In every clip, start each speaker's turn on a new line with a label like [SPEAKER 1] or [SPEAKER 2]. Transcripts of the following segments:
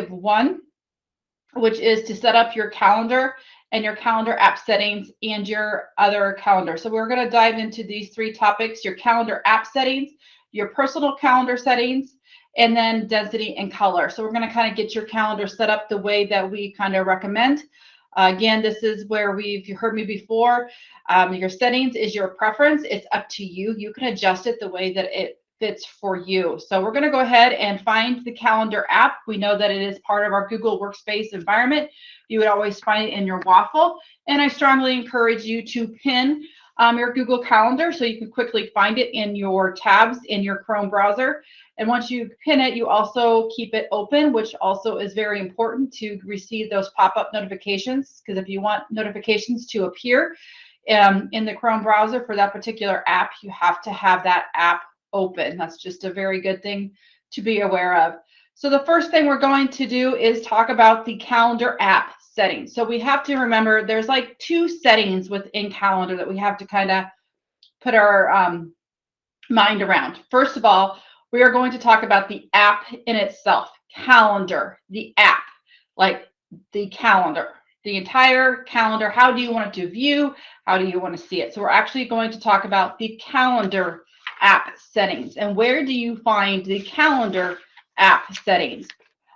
[SPEAKER 1] one, which is to set up your calendar and your calendar app settings and your other calendar. So we're going to dive into these three topics: your calendar app settings, your personal calendar settings, and then density and color. So we're going to kind of get your calendar set up the way that we kind of recommend. Again, this is where if you heard me before, your settings is your preference. It's up to you. You can adjust it the way that it fits for you. So we're going to go ahead and find the calendar app. We know that it is part of our Google Workspace environment. You would always find it in your waffle. And I strongly encourage you to pin your Google Calendar so you can quickly find it in your tabs in your Chrome browser. And once you pin it, you also keep it open, which also is very important to receive those pop-up notifications, because if you want notifications to appear in the Chrome browser for that particular app, you have to have that app open. That's just a very good thing to be aware of. So the first thing we're going to do is talk about the calendar app settings. So we have to remember there's like two settings within calendar that we have to kind of put our mind around. First of all, we are going to talk about the app in itself, calendar, the app, like the calendar, the entire calendar. How do you want it to view? How do you want to see it? So we're actually going to talk about the calendar app settings. And where do you find the calendar app settings?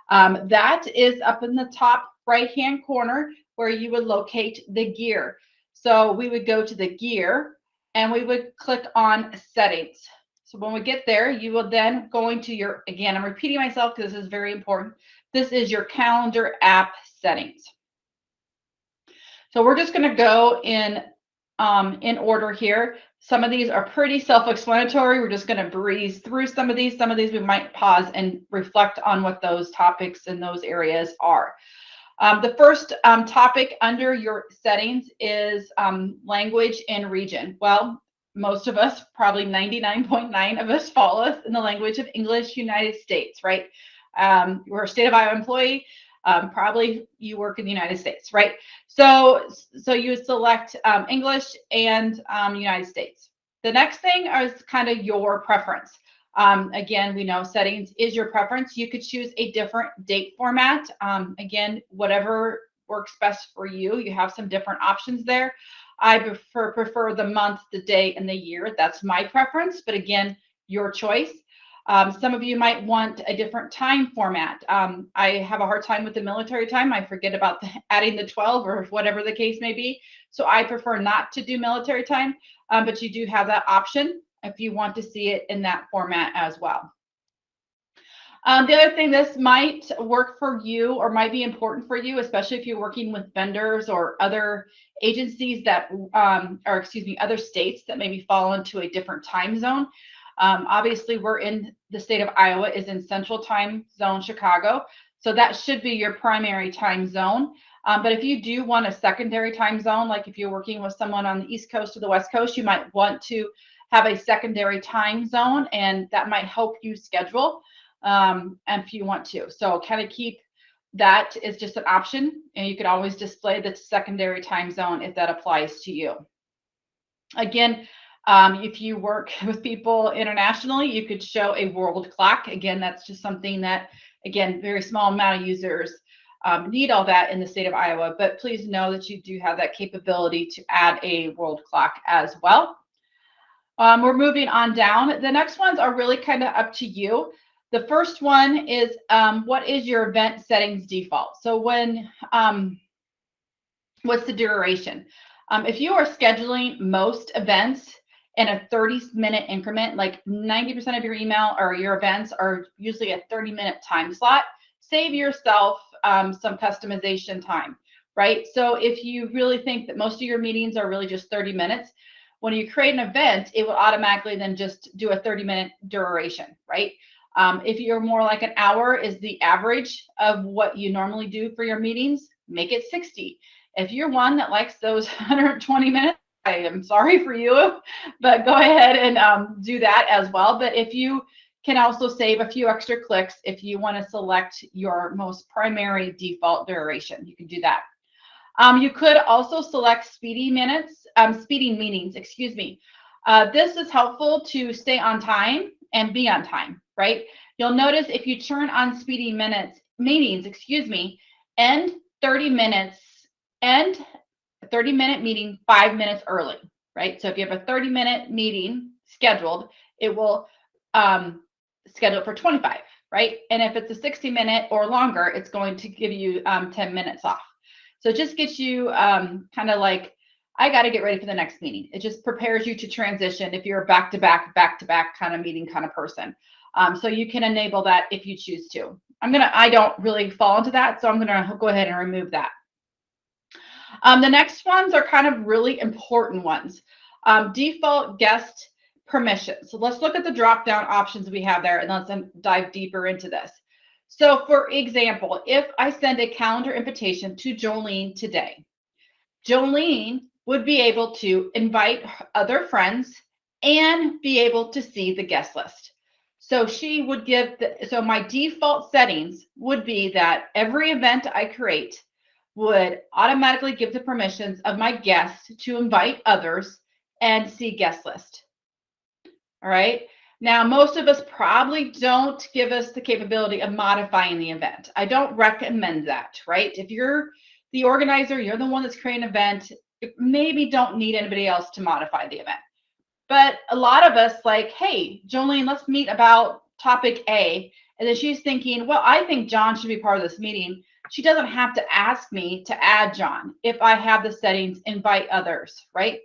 [SPEAKER 1] That is up in the top right-hand corner where you would locate the gear. So we would go to the gear and we would click on settings. So when we get there, you will then go into your, again, I'm repeating myself because this is very important. This is your calendar app settings. So we're just going to go in order here. Some of these are pretty self-explanatory. We're just going to breeze through some of these. Some of these we might pause and reflect on what those topics and those areas are. The first topic under your settings is language and region. Well, most of us, probably 99.9 of us, follow us in the language of English, United States, right? We're a state of Iowa employee. Probably you work in the United States, right? So you would select English and United States. The next thing is kind of your preference. Again, we know settings is your preference. You could choose a different date format. Again, whatever works best for you. You have some different options there. I prefer the month, the day, and the year. That's my preference, but again, your choice. Some of you might want a different time format. I have a hard time with the military time. I forget about adding the 12 or whatever the case may be. So I prefer not to do military time, but you do have that option if you want to see it in that format as well. The other thing, this might work for you or might be important for you, especially if you're working with vendors or other agencies that, other states that maybe fall into a different time zone. Obviously, we're in the state of Iowa is in Central Time Zone, Chicago. So that should be your primary time zone. But if you do want a secondary time zone, like if you're working with someone on the East Coast or the West Coast, you might want to have a secondary time zone, and that might help you schedule if you want to. So kind of keep that as just an option, and you could always display the secondary time zone if that applies to you. Again, if you work with people internationally, you could show a world clock. Again, that's just something that, again, very small amount of users need all that in the state of Iowa, but please know that you do have that capability to add a world clock as well. We're moving on down. The next ones are really kind of up to you. The first one is what is your event settings default? So when, what's the duration? If you are scheduling most events in a 30-minute increment, like 90% of your email or your events are usually a 30-minute time slot, save yourself some customization time, right? So if you really think that most of your meetings are really just 30 minutes, when you create an event, it will automatically then just do a 30-minute duration, right? If you're more like an hour is the average of what you normally do for your meetings, make it 60. If you're one that likes those 120 minutes, I am sorry for you, but go ahead and do that as well. But if you can also save a few extra clicks if you want to select your most primary default duration, you can do that. You could also select speeding meetings, excuse me. This is helpful to stay on time and be on time, right? You'll notice if you turn on speeding minutes, meetings, excuse me, end 30 minutes, end a 30-minute meeting 5 minutes early, right? So if you have a 30-minute meeting scheduled, it will schedule it for 25, right? And if it's a 60-minute or longer, it's going to give you 10 minutes off. So it just gets you kind of like, I got to get ready for the next meeting. It just prepares you to transition if you're a back-to-back kind of meeting kind of person. So you can enable that if you choose to. I don't really fall into that, so I'm gonna go ahead and remove that. The next ones are kind of really important ones. Default guest permissions. So let's look at the drop-down options we have there, and let's dive deeper into this. So for example, if I send a calendar invitation to Jolene today, Jolene would be able to invite other friends and be able to see the guest list. So she would give, so my default settings would be that every event I create would automatically give the permissions of my guests to invite others and see guest list. All right. Now, most of us probably don't give us the capability of modifying the event. I don't recommend that, right? If you're the organizer, you're the one that's creating an event, maybe don't need anybody else to modify the event. But a lot of us like, hey, Jolene, let's meet about topic A. And then she's thinking, well, I think John should be part of this meeting. She doesn't have to ask me to add John if I have the settings invite others, right?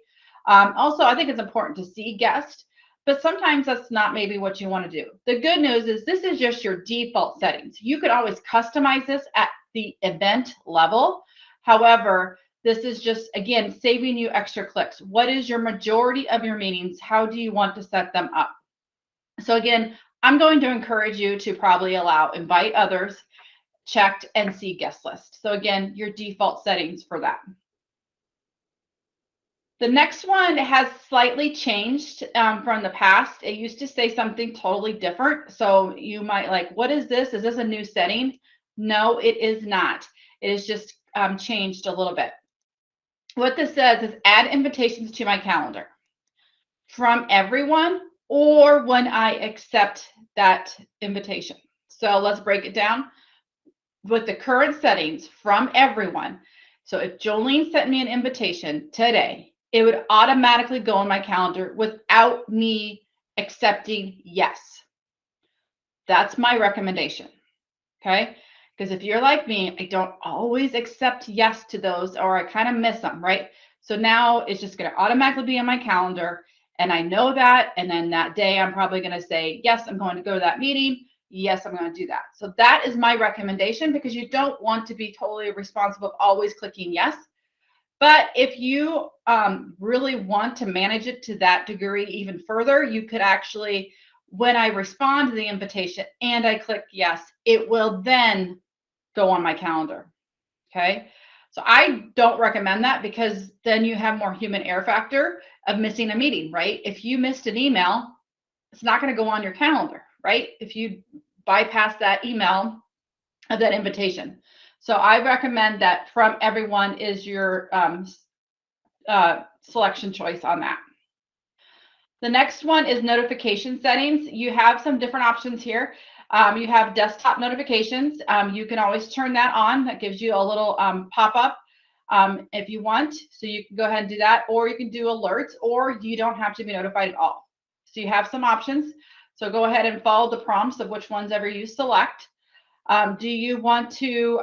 [SPEAKER 1] Also, I think it's important to see guests, but sometimes that's not maybe what you want to do. The good news is this is just your default settings. You could always customize this at the event level. However, this is just, again, saving you extra clicks. What is your majority of your meetings? How do you want to set them up? So again, I'm going to encourage you to probably allow invite others, checked, and see guest list. So again, your default settings for that. The next one has slightly changed from the past. It used to say something totally different. So you might like, what is this? Is this a new setting? No, it is not. It is just changed a little bit. What this says is add invitations to my calendar from everyone or when I accept that invitation. So let's break it down with the current settings from everyone. So if Jolene sent me an invitation today, it would automatically go on my calendar without me accepting yes. That's my recommendation. Okay. Because if you're like me, I don't always accept yes to those, or I kind of miss them, right? So now it's just going to automatically be on my calendar, and I know that. And then that day, I'm probably going to say, yes, I'm going to go to that meeting. Yes, I'm going to do that. So that is my recommendation, because you don't want to be totally responsible of always clicking yes. But if you really want to manage it to that degree even further, you could actually, when I respond to the invitation and I click yes, it will then go on my calendar. Okay. So I don't recommend that, because then you have more human error factor of missing a meeting, right? If you missed an email, it's not going to go on your calendar, right? If you bypass that email of that invitation. So I recommend that from everyone is your selection choice on that. The next one is notification settings. You have some different options here. You have desktop notifications. You can always turn that on. That gives you a little pop-up if you want. So you can go ahead and do that, or you can do alerts, or you don't have to be notified at all. So you have some options. So go ahead and follow the prompts of which ones ever you select. Do you want to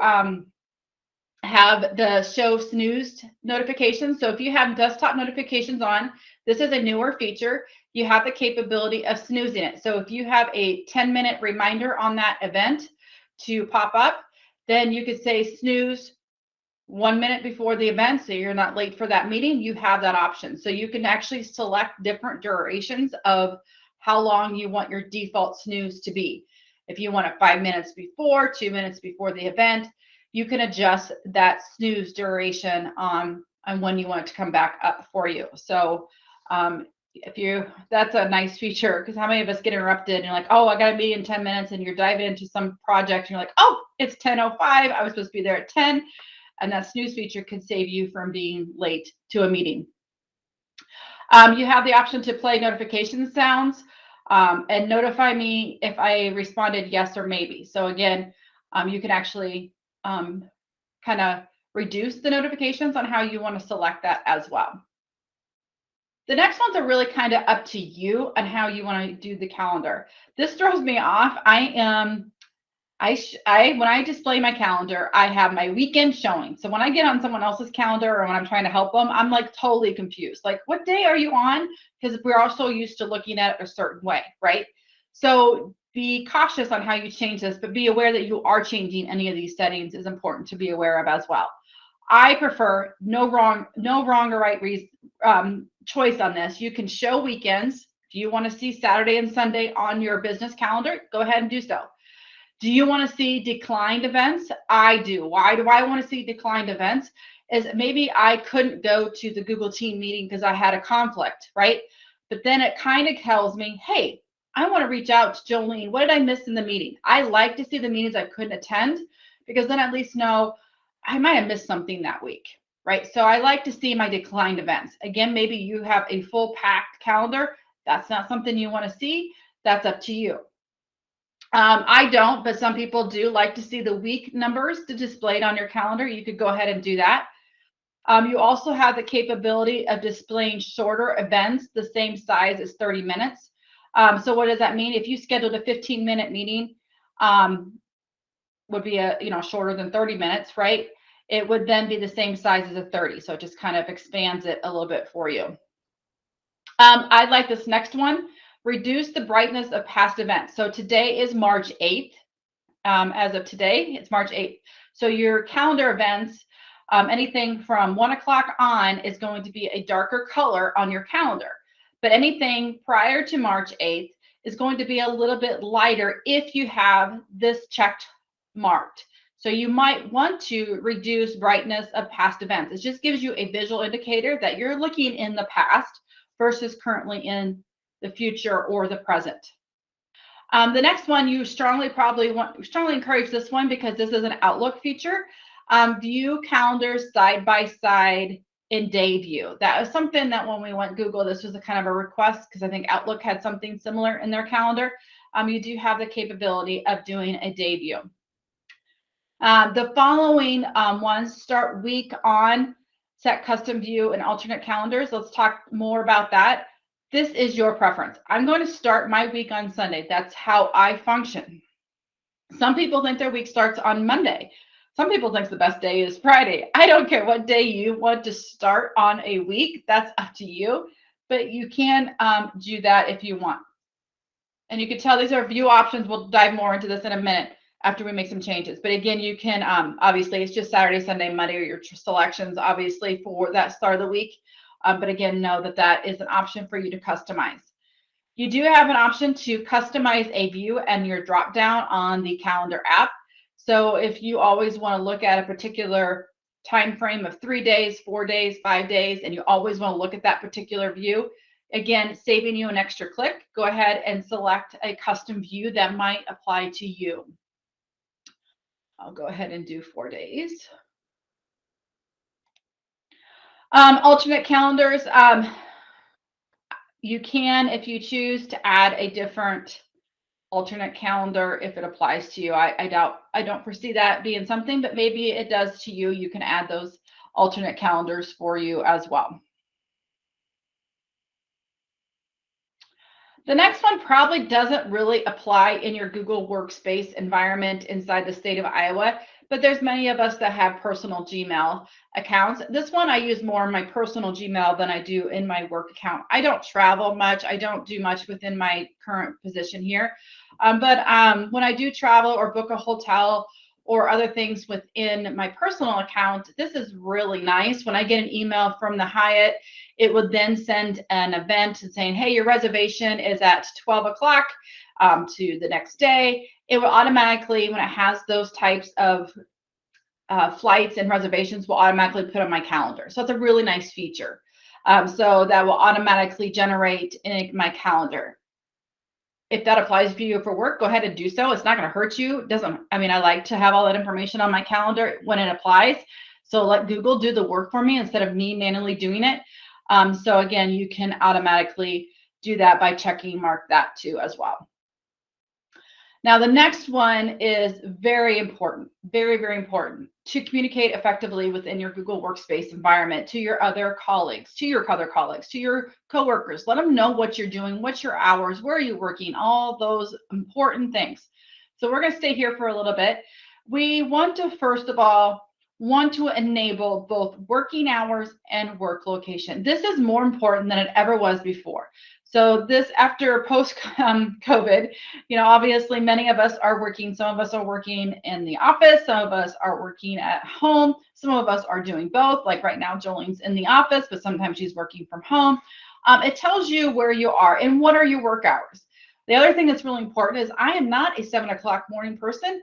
[SPEAKER 1] have the show snooze notifications? So if you have desktop notifications on, this is a newer feature. You have the capability of snoozing it. So if you have a 10-minute reminder on that event to pop up, then you could say snooze 1 minute before the event, so you're not late for that meeting. You have that option. So you can actually select different durations of how long you want your default snooze to be. If you want it 5 minutes before, 2 minutes before the event, you can adjust that snooze duration on when you want it to come back up for you. So that's a nice feature, because how many of us get interrupted and you're like, oh, I got to be in 10 minutes, and you're diving into some project and you're like, oh, it's 10:05. I was supposed to be there at 10. And that snooze feature could save you from being late to a meeting. You have the option to play notification sounds and notify me if I responded yes or maybe. So again, You can actually kind of reduce the notifications on how you want to select that as well. The next ones are really kind of up to you on how you want to do the calendar. This throws me off. When I display my calendar, I have my weekend showing. So when I get on someone else's calendar or when I'm trying to help them, I'm like totally confused. Like, what day are you on? Because we're also used to looking at it a certain way, right? So be cautious on how you change this, but be aware that you are changing any of these settings is important to be aware of as well. I prefer no wrong or right choice on this. You can show weekends. If you want to see Saturday and Sunday on your business calendar, go ahead and do so. Do you want to see declined events? I do. Why do I want to see declined events? Is maybe I couldn't go to the Google team meeting because I had a conflict, right? But then it kind of tells me, hey, I want to reach out to Jolene. What did I miss in the meeting? I like to see the meetings I couldn't attend because then at least know I might have missed something that week, right? So I like to see my declined events. Again, maybe you have a full packed calendar. That's not something you want to see. That's up to you. I don't, but some people do like to see the week numbers displayed on your calendar. You could go ahead and do that. You also have the capability of displaying shorter events, the same size as 30 minutes. So what does that mean? If you scheduled a 15-minute meeting, would be shorter than 30 minutes, right? It would then be the same size as a 30. So it just kind of expands it a little bit for you. I like this next one. Reduce the brightness of past events. So today is March 8th. As of today, it's March 8th. So your calendar events, anything from 1 o'clock on is going to be a darker color on your calendar. But anything prior to March 8th is going to be a little bit lighter if you have this checked marked. So you might want to reduce brightness of past events. It just gives you a visual indicator that you're looking in the past versus currently in the future or the present. The next one, you strongly encourage this one because this is an Outlook feature. View calendars side by side in day view. That was something that when we went Google, this was a kind of a request because I think Outlook had something similar in their calendar. You do have the capability of doing a day view. The following ones start week on, set custom view and alternate calendars. Let's talk more about that. This is your preference. I'm going to start my week on Sunday. That's how I function. Some people think their week starts on Monday. Some people think the best day is Friday. I don't care what day you want to start on a week. That's up to you. But you can do that if you want. And you can tell these are view options. We'll dive more into this in a minute after we make some changes. But again, you can, obviously, it's just Saturday, Sunday, Monday are your selections, obviously, for that start of the week. But again, know that that is an option for you to customize. You do have an option to customize a view and your drop down on the calendar app. So if you always want to look at a particular time frame of 3 days, 4 days, 5 days, and you always want to look at that particular view, again, saving you an extra click, go ahead and select a custom view that might apply to you. I'll go ahead and do 4 days. Alternate calendars. You can, if you choose, to add a different alternate calendar if it applies to you. I don't foresee that being something, but maybe it does to you. You can add those alternate calendars for you as well. The next one probably doesn't really apply in your Google Workspace environment inside the state of Iowa, but there's many of us that have personal Gmail accounts. This one I use more in my personal Gmail than I do in my work account. I don't travel much. I don't do much within my current position here. But when I do travel or book a hotel or other things within my personal account, this is really nice. When I get an email from the Hyatt, it would then send an event saying, hey, your reservation is at 12 o'clock to the next day. It will automatically, when it has those types of flights and reservations, will automatically put on my calendar. So it's a really nice feature. So that will automatically generate in my calendar. If that applies to you for work, go ahead and do so. It's not going to hurt you. I like to have all that information on my calendar when it applies. So let Google do the work for me instead of me manually doing it. So again, you can automatically do that by checking mark that too as well. Now, the next one is very important, very, very important to communicate effectively within your Google Workspace environment to your other colleagues, to your coworkers. Let them know what you're doing, what's your hours, where are you working, all those important things. So we're going to stay here for a little bit. We want to, first of all, want to enable both working hours and work location. This is more important than it ever was before. So this after post COVID, obviously many of us are working. Some of us are working in the office. Some of us are working at home. Some of us are doing both. Like right now, Jolene's in the office, but sometimes she's working from home. It tells you where you are and what are your work hours. The other thing that's really important is I am not a 7 o'clock morning person.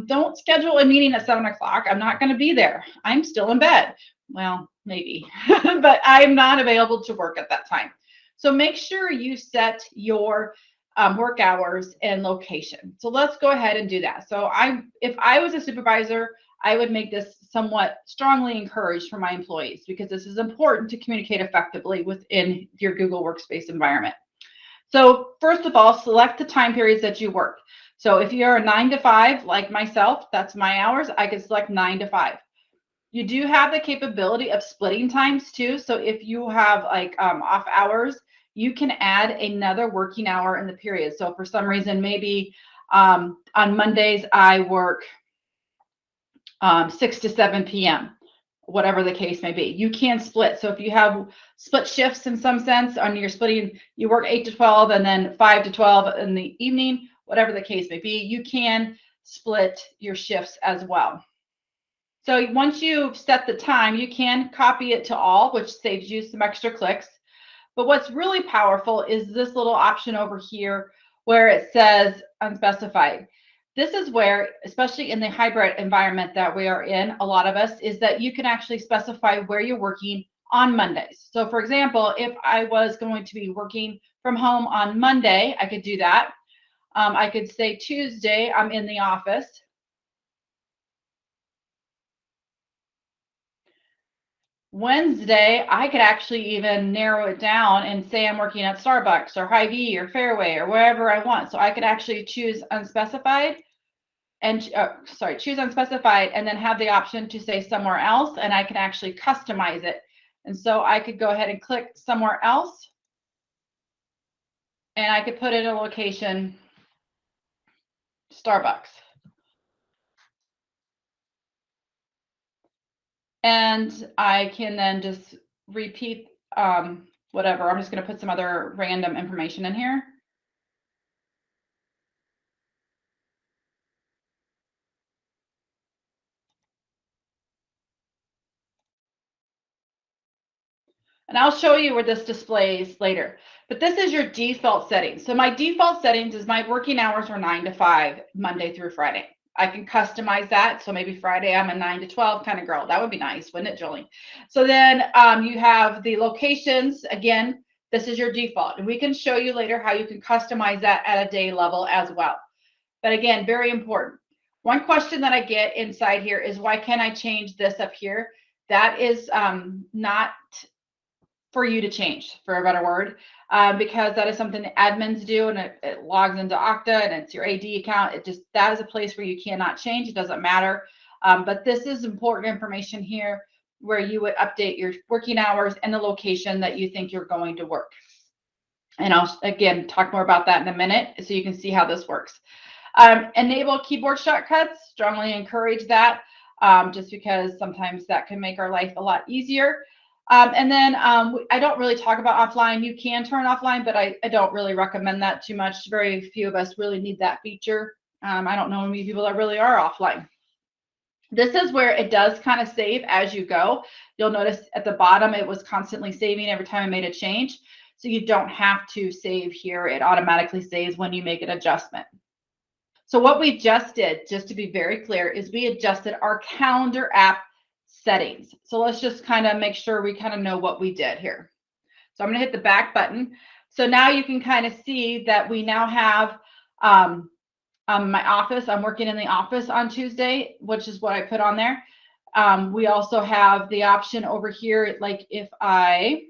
[SPEAKER 1] Don't schedule a meeting at 7 o'clock. I'm not going to be there. I'm still in bed. Well, maybe, but I'm not available to work at that time. So make sure you set your work hours and location. So let's go ahead and do that. So if I was a supervisor, I would make this somewhat strongly encouraged for my employees because this is important to communicate effectively within your Google Workspace environment. So first of all, select the time periods that you work. So if you're a 9 to 5, like myself, that's my hours, I can select 9 to 5. You do have the capability of splitting times too. So if you have like off hours, you can add another working hour in the period. So for some reason, maybe on Mondays, I work 6 to 7 p.m., whatever the case may be. You can split. So if you have split shifts in some sense, and you're splitting, you work 8 to 12 and then 5 to 12 in the evening, whatever the case may be, you can split your shifts as well. So once you've set the time, you can copy it to all, which saves you some extra clicks. But what's really powerful is this little option over here where it says unspecified. This is where, especially in the hybrid environment that we are in, a lot of us, is that you can actually specify where you're working on Mondays. So for example, if I was going to be working from home on Monday, I could do that. I could say Tuesday, I'm in the office. Wednesday, I could actually even narrow it down and say I'm working at Starbucks or Hy-Vee or Fairway or wherever I want. So I could actually choose unspecified and choose unspecified and then have the option to say somewhere else, and I can actually customize it. And so I could go ahead and click somewhere else, and I could put in a location, Starbucks. And I can then just repeat whatever. I'm just going to put some other random information in here. And I'll show you where this displays later. But this is your default settings. So my default settings is my working hours are 9 to 5, Monday through Friday. I can customize that. So maybe Friday I'm a 9 to 12 kind of girl. That would be nice, wouldn't it, Julie? So then you have the locations. Again, this is your default. And we can show you later how you can customize that at a day level as well. But again, very important. One question that I get inside here is why can't I change this up here? That is not for you to change, for a better word, because that is something that admins do, and it logs into Okta, and it's your AD account. That is a place where you cannot change. It doesn't matter. But this is important information here where you would update your working hours and the location that you think you're going to work. And I'll, again, talk more about that in a minute so you can see how this works. Enable keyboard shortcuts. Strongly encourage that just because sometimes that can make our life a lot easier. And then I don't really talk about offline. You can turn offline, but I don't really recommend that too much. Very few of us really need that feature. I don't know many people that really are offline. This is where it does kind of save as you go. You'll notice at the bottom, it was constantly saving every time I made a change. So you don't have to save here. It automatically saves when you make an adjustment. So what we just did, just to be very clear, is we adjusted our calendar app settings. So let's just kind of make sure we kind of know what we did here. So I'm going to hit the back button. So now you can kind of see that we now have my office. I'm working in the office on Tuesday, which is what I put on there. We also have the option over here, like if I,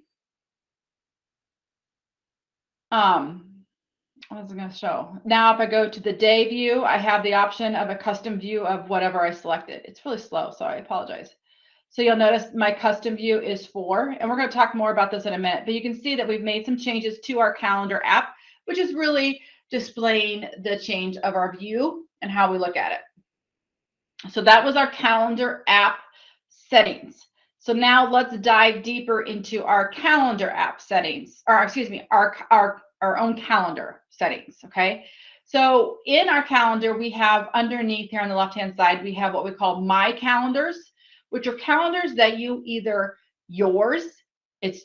[SPEAKER 1] What is it going to show? Now, if I go to the day view, I have the option of a custom view of whatever I selected. It's really slow, so I apologize. So you'll notice my custom view is 4, and we're going to talk more about this in a minute, but you can see that we've made some changes to our calendar app, which is really displaying the change of our view and how we look at it. So that was our calendar app settings. So now let's dive deeper into our calendar app settings, or excuse me, our own calendar settings, okay? So in our calendar, we have underneath here on the left-hand side, we have what we call My Calendars, which are calendars that you either yours,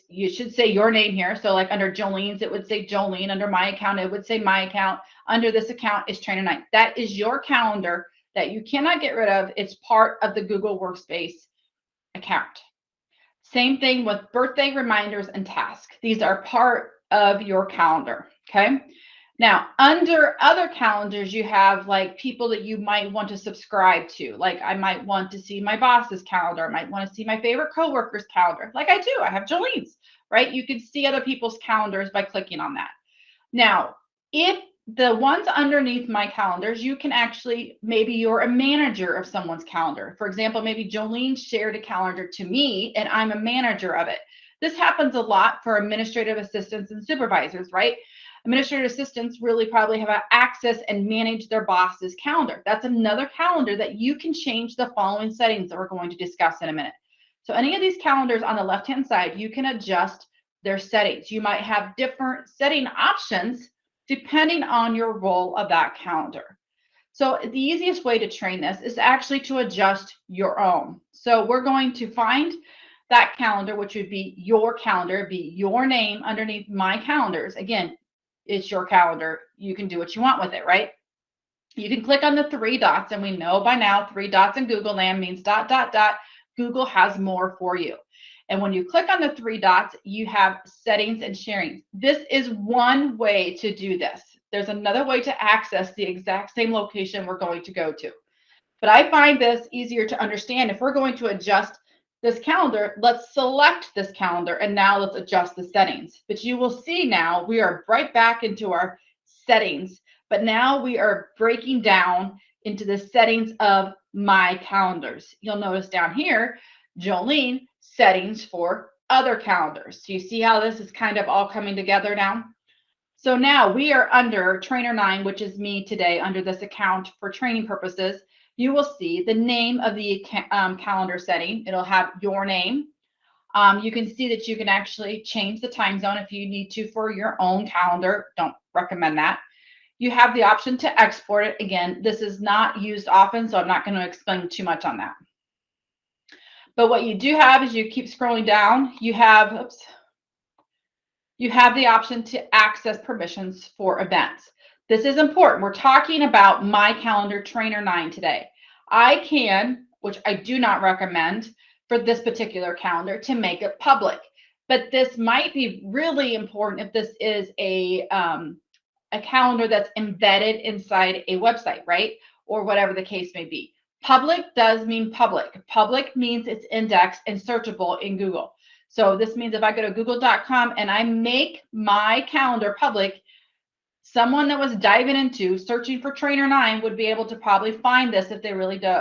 [SPEAKER 1] you should say your name here. So like under Jolene's, it would say Jolene. Under my account, it would say my account. Under this account is Trainer 9. That is your calendar that you cannot get rid of. It's part of the Google Workspace account. Same thing with birthday reminders and tasks. These are part of your calendar, okay? Now, under other calendars, you have like people that you might want to subscribe to. Like I might want to see my boss's calendar. I might want to see my favorite coworker's calendar. Like I do, I have Jolene's, right? You can see other people's calendars by clicking on that. Now, if the ones underneath my calendars, you can actually, maybe you're a manager of someone's calendar. For example, maybe Jolene shared a calendar to me and I'm a manager of it. This happens a lot for administrative assistants and supervisors, right? Administrative assistants really probably have access and manage their boss's calendar. That's another calendar that you can change the following settings that we're going to discuss in a minute. So any of these calendars on the left-hand side, you can adjust their settings. You might have different setting options depending on your role of that calendar. So the easiest way to train this is actually to adjust your own. So we're going to find that calendar, which would be your calendar, be your name underneath my calendars. Again, it's your calendar. You can do what you want with it, right? You can click on the 3 dots, and we know by now 3 dots in Google land means ... Google has more for you. And when you click on the 3 dots, you have settings and sharing. This is one way to do this. There's another way to access the exact same location we're going to go to. But I find this easier to understand. If we're going to adjust this calendar, let's select this calendar, and now let's adjust the settings. But you will see now we are right back into our settings, but now we are breaking down into the settings of my calendars. You'll notice down here, Jolene, settings for other calendars. So you see how this is kind of all coming together now? So now we are under Trainer 9, which is me today, under this account for training purposes. You will see the name of the calendar setting. It'll have your name. You can see that you can actually change the time zone if you need to for your own calendar. Don't recommend that. You have the option to export it. Again, this is not used often, so I'm not going to explain too much on that. But what you do have is you keep scrolling down, you have the option to access permissions for events. This is important. We're talking about my calendar Trainer 9 today. I can, which I do not recommend for this particular calendar, to make it public. But this might be really important if this is a calendar that's embedded inside a website, right? Or whatever the case may be. Public does mean public. Public means it's indexed and searchable in Google. So this means if I go to google.com and I make my calendar public, someone that was diving into searching for Trainer 9 would be able to probably find this if they really did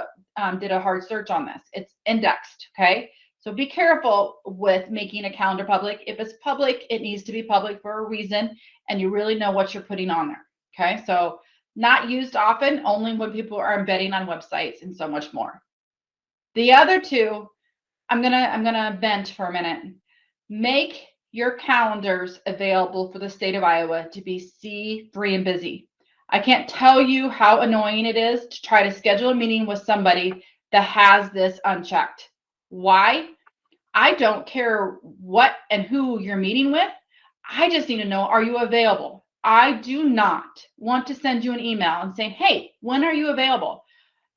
[SPEAKER 1] a hard search on this. It's indexed, okay? So be careful with making a calendar public. If it's public, it needs to be public for a reason, and you really know what you're putting on there, okay? So not used often, only when people are embedding on websites and so much more. The other two, I'm gonna vent for a minute. Make your calendars available for the state of Iowa to be C3 and busy. I can't tell you how annoying it is to try to schedule a meeting with somebody that has this unchecked. Why? I don't care what and who you're meeting with. I just need to know, are you available? I do not want to send you an email and saying, hey, when are you available?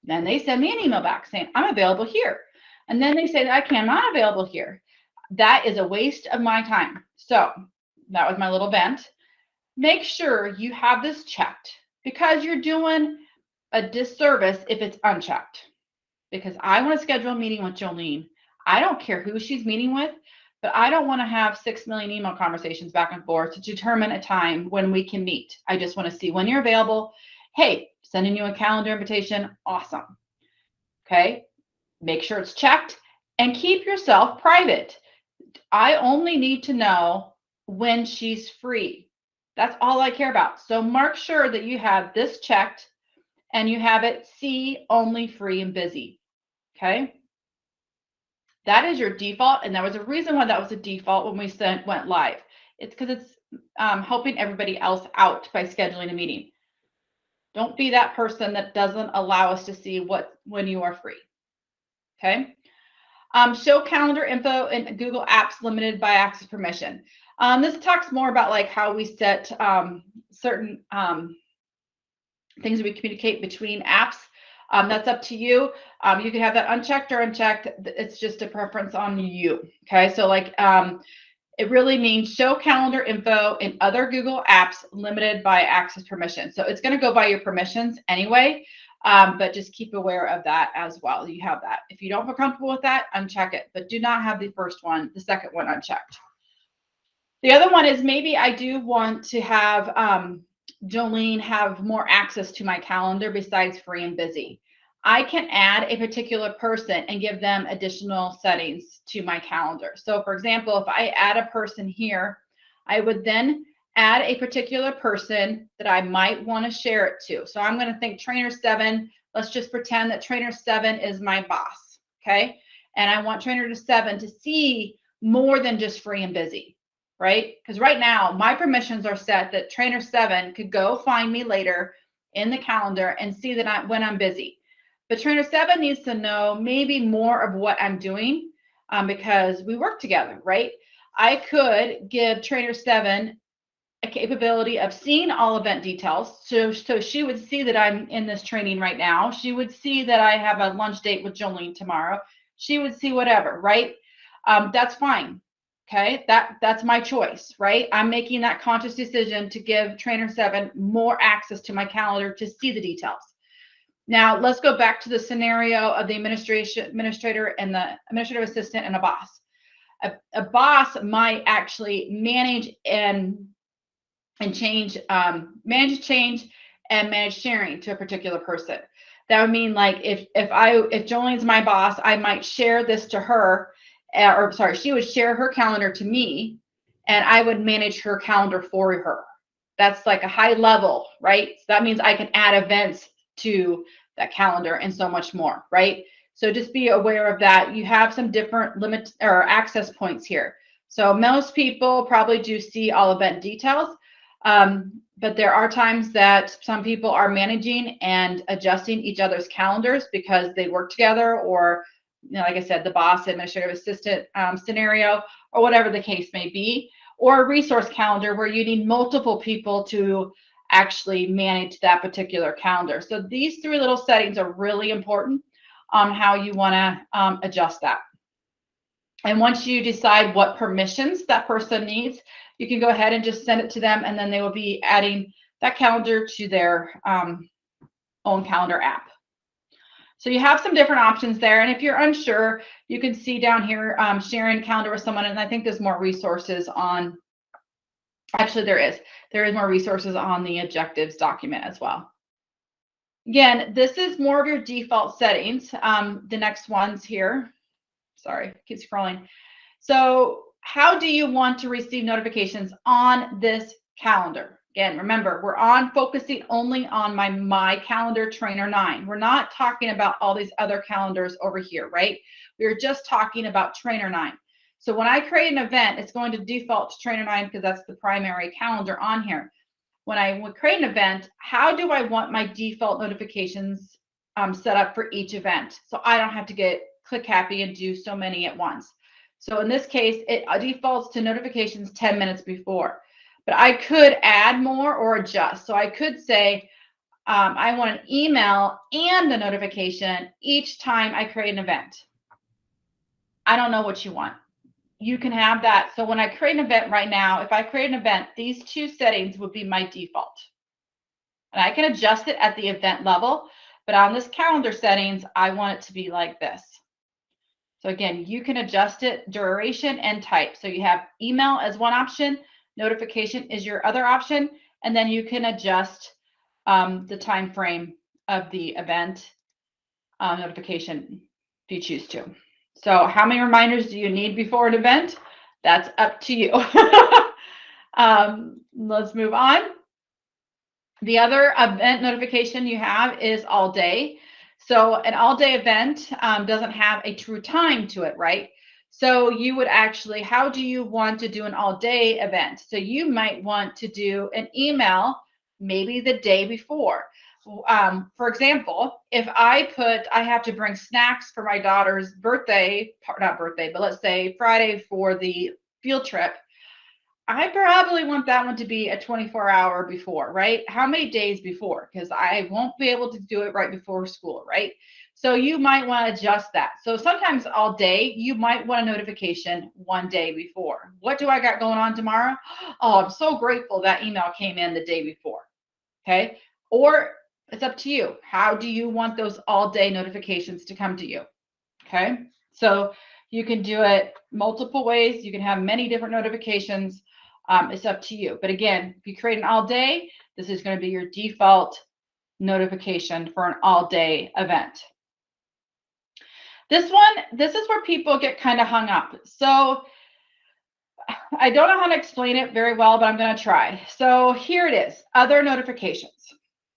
[SPEAKER 1] Then they send me an email back saying, I'm available here. And then they say that I'm not available here. That is a waste of my time. So that was my little vent. Make sure you have this checked, because you're doing a disservice if it's unchecked. Because I want to schedule a meeting with Jolene. I don't care who she's meeting with. but I don't want to have 6 million email conversations back and forth to determine a time when we can meet. I just want to see when you're available. Hey, sending you a calendar invitation. Awesome. Okay. Make sure it's checked and keep yourself private. I only need to know when she's free. That's all I care about. So mark sure that you have this checked and you have it see only free and busy. Okay. That is your default. And there was a reason why that was a default when we went live. It's because it's helping everybody else out by scheduling a meeting. Don't be that person that doesn't allow us to see when you are free. Okay. Show calendar info in Google Apps limited by access permission. This talks more about like how we set certain things that we communicate between apps. That's up to you. You can have that unchecked or unchecked. It's just a preference on you. Okay, so like it really means show calendar info in other Google apps limited by access permission. So it's going to go by your permissions anyway, but just keep aware of that as well. You have that. If you don't feel comfortable with that, uncheck it, but do not have the first one, the second one unchecked. The other one is maybe I do want to have Jolene have more access to my calendar besides free and busy. I can add a particular person and give them additional settings to my calendar. So for example, if I add a person here, I would then add a particular person that I might want to share it to. So I'm going to think trainer 7. Let's just pretend that trainer 7 is my boss. Okay. And I want trainer 7 to see more than just free and busy. Right? Because right now my permissions are set that trainer 7 could go find me later in the calendar and see that when I'm busy. But trainer 7 needs to know maybe more of what I'm doing because we work together, right? I could give trainer 7 a capability of seeing all event details. So she would see that I'm in this training right now. She would see that I have a lunch date with Jolene tomorrow. She would see whatever, right? That's fine. Okay, that's my choice, right? I'm making that conscious decision to give trainer 7 more access to my calendar to see the details. Now let's go back to the scenario of the administrator and the administrative assistant and a boss. A boss might actually manage and change, manage change and manage sharing to a particular person. That would mean like if Jolene's my boss, I might share this to her. Or sorry, she would share her calendar to me and I would manage her calendar for her. That's like a high level, right? So that means I can add events to that calendar and so much more, right? So just be aware of that. You have some different limit or access points here. So most people probably do see all event details, but there are times that some people are managing and adjusting each other's calendars because they work together or like I said, the boss, administrative assistant scenario, or whatever the case may be, or a resource calendar where you need multiple people to actually manage that particular calendar. So these 3 little settings are really important on how you want to adjust that. And once you decide what permissions that person needs, you can go ahead and just send it to them, and then they will be adding that calendar to their own calendar app. So you have some different options there. And if you're unsure, you can see down here, sharing calendar with someone. And I think there's more resources on, actually there is more resources on the objectives document as well. Again, this is more of your default settings. The next ones here, sorry, keep scrolling. So how do you want to receive notifications on this calendar? Again, remember, we're focusing only on my calendar trainer 9. We're not talking about all these other calendars over here, right? We're just talking about trainer 9. So when I create an event, it's going to default to trainer 9 because that's the primary calendar on here. When I would create an event, how do I want my default notifications set up for each event? So I don't have to get click happy and do so many at once. So in this case, it defaults to notifications 10 minutes before. But I could add more or adjust. So I could say I want an email and a notification each time I create an event. I don't know what you want. You can have that. So when I create an event right now, if I create an event, these 2 settings would be my default. And I can adjust it at the event level. But on this calendar settings, I want it to be like this. So again, you can adjust it, duration and type. So you have email as one option, notification is your other option, and then you can adjust the time frame of the event notification if you choose to. So how many reminders do you need before an event? That's up to you. Let's move on. The other event notification you have is all day. So an all day event doesn't have a true time to it, right? So you would actually, how do you want to do an all day event? So you might want to do an email maybe the day before. For example, if I have to bring snacks for my daughter's birthday, not birthday, but let's say Friday for the field trip, I probably want that one to be a 24-hour before, right? How many days before? Because I won't be able to do it right before school, right? So you might want to adjust that. So sometimes all day, you might want a notification one day before. What do I got going on tomorrow? Oh, I'm so grateful that email came in the day before, okay? Or it's up to you. How do you want those all day notifications to come to you, okay? So you can do it multiple ways. You can have many different notifications. It's up to you. But again, if you create an all day, this is going to be your default notification for an all day event. This is where people get kind of hung up. So I don't know how to explain it very well, but I'm going to try. So here it is, other notifications.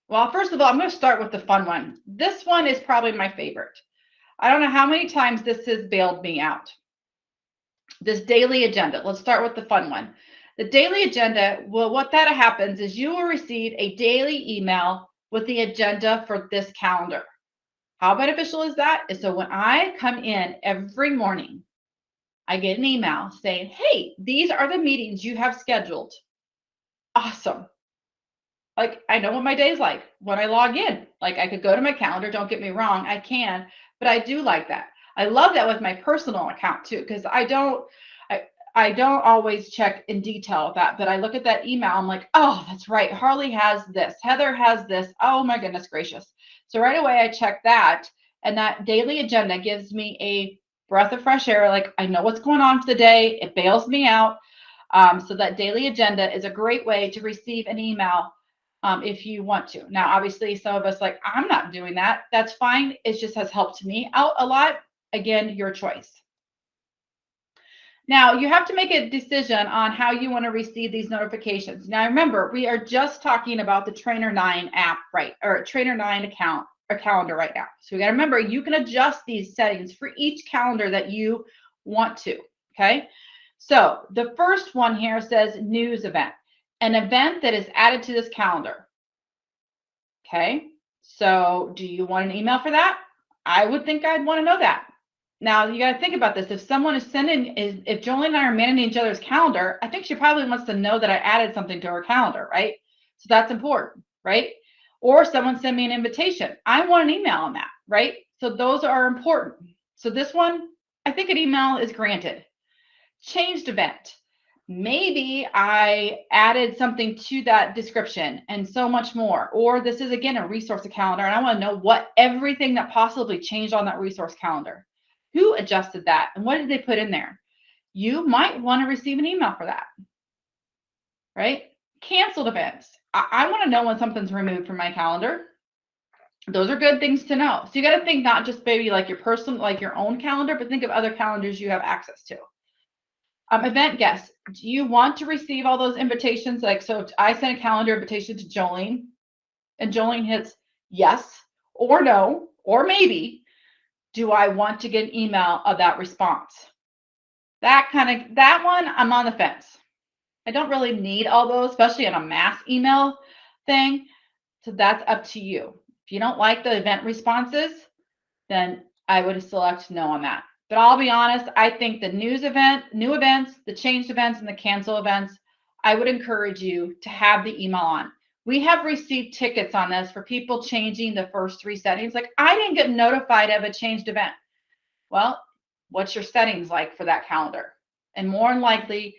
[SPEAKER 1] Well, first of all, I'm going to start with the fun one. This one is probably my favorite. I don't know how many times this has bailed me out. This daily agenda. Let's start with the fun one. The daily agenda, well, what that happens is you will receive a daily email with the agenda for this calendar. How beneficial is that? So when I come in every morning, I get an email saying, hey, these are the meetings you have scheduled. Awesome. Like, I know what my day's like when I log in. Like, I could go to my calendar. Don't get me wrong. I can, but I do like that. I love that with my personal account too, because I don't always check in detail with that, but I look at that email. I'm like, oh, that's right. Harley has this. Heather has this. Oh my goodness gracious. So right away I check that, and that daily agenda gives me a breath of fresh air. Like, I know what's going on for the day. It bails me out. So that daily agenda is a great way to receive an email if you want to. Now, obviously, some of us like, I'm not doing that. That's fine. It just has helped me out a lot. Again, your choice. Now, you have to make a decision on how you want to receive these notifications. Now, remember, we are just talking about the Trainer 9 app, right? Or Trainer 9 account or calendar right now. So we got to remember, you can adjust these settings for each calendar that you want to, okay? So the first one here says news event, an event that is added to this calendar, okay? So do you want an email for that? I would think I'd want to know that. Now, you got to think about this. If someone is if Jolie and I are managing each other's calendar, I think she probably wants to know that I added something to her calendar, right? So that's important, right? Or someone send me an invitation. I want an email on that, right? So those are important. So this one, I think an email is granted. Changed event. Maybe I added something to that description and so much more. Or this is, again, a resource calendar, and I want to know what everything that possibly changed on that resource calendar. Who adjusted that and what did they put in there? You might want to receive an email for that, right? Canceled events. I want to know when something's removed from my calendar. Those are good things to know. So you got to think not just maybe like your personal, like your own calendar, but think of other calendars you have access to. Event guests. Do you want to receive all those invitations? Like, so if I send a calendar invitation to Jolene and Jolene hits yes or no or maybe, do I want to get an email of that response? That one, I'm on the fence. I don't really need all those, especially in a mass email thing. So that's up to you. If you don't like the event responses, then I would select no on that. But I'll be honest, I think the new events, the changed events, and the cancel events, I would encourage you to have the email on. We have received tickets on this for people changing the first 3 settings. Like, I didn't get notified of a changed event. Well, what's your settings like for that calendar? And more than likely,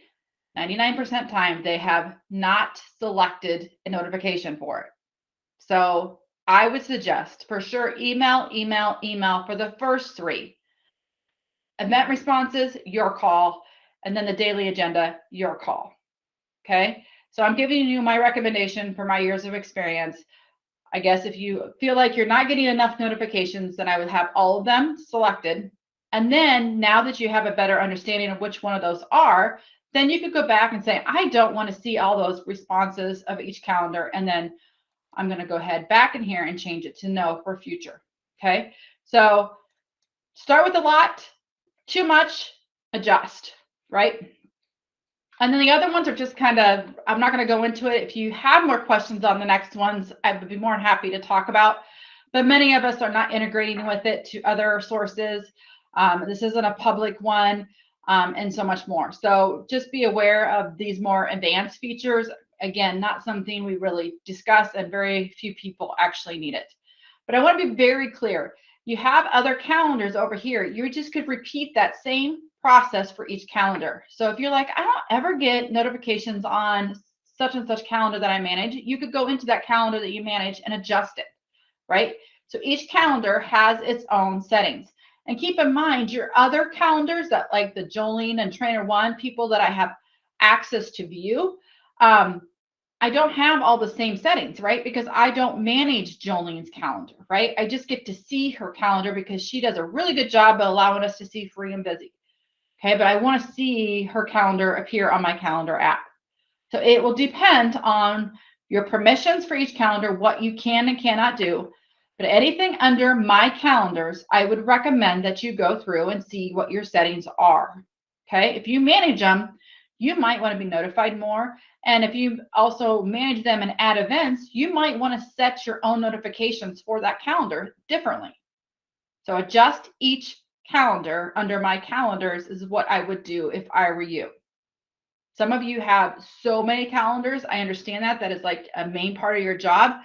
[SPEAKER 1] 99% time, they have not selected a notification for it. So I would suggest for sure email for the first 3. Event responses, your call. And then the daily agenda, your call. Okay. So I'm giving you my recommendation for my years of experience. I guess if you feel like you're not getting enough notifications, then I would have all of them selected. And then now that you have a better understanding of which one of those are, then you could go back and say, I don't want to see all those responses of each calendar. And then I'm going to go ahead back in here and change it to no for future. Okay. So start with a lot, too much, adjust, right? And then the other ones are just kind of, I'm not going to go into it. If you have more questions on the next ones, I would be more than happy to talk about. But many of us are not integrating with it to other sources. This isn't a public one, and so much more. So just be aware of these more advanced features. Again, not something we really discuss, and very few people actually need it. But I want to be very clear. You have other calendars over here. You just could repeat that same process for each calendar. So if you're like, I don't ever get notifications on such and such calendar that I manage, you could go into that calendar that you manage and adjust it, right? So each calendar has its own settings. And keep in mind your other calendars that like the Jolene and Trainer One, people that I have access to view, I don't have all the same settings, right? Because I don't manage Jolene's calendar, right? I just get to see her calendar because she does a really good job of allowing us to see free and busy. Okay, but I want to see her calendar appear on my calendar app. So it will depend on your permissions for each calendar, what you can and cannot do. But anything under my calendars, I would recommend that you go through and see what your settings are. Okay, if you manage them, you might want to be notified more. And if you also manage them and add events, you might want to set your own notifications for that calendar differently. So adjust each calendar under my calendars is what I would do if I were you. Some of you have so many calendars. I understand that is like a main part of your job.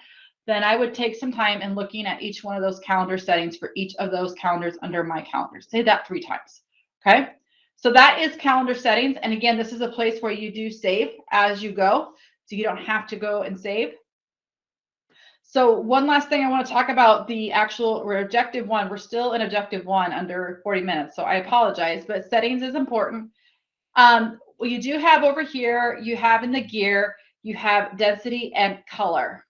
[SPEAKER 1] Then I would take some time in looking at each one of those calendar settings for each of those calendars under my calendars. Say that 3 times. Okay. So that is calendar settings. And again, this is a place where you do save as you go. So you don't have to go and save. So one last thing I want to talk about the actual objective one. We're still in objective one under 40 minutes. So I apologize, but settings is important. Well, you do have over here, you have in the gear, you have density and color.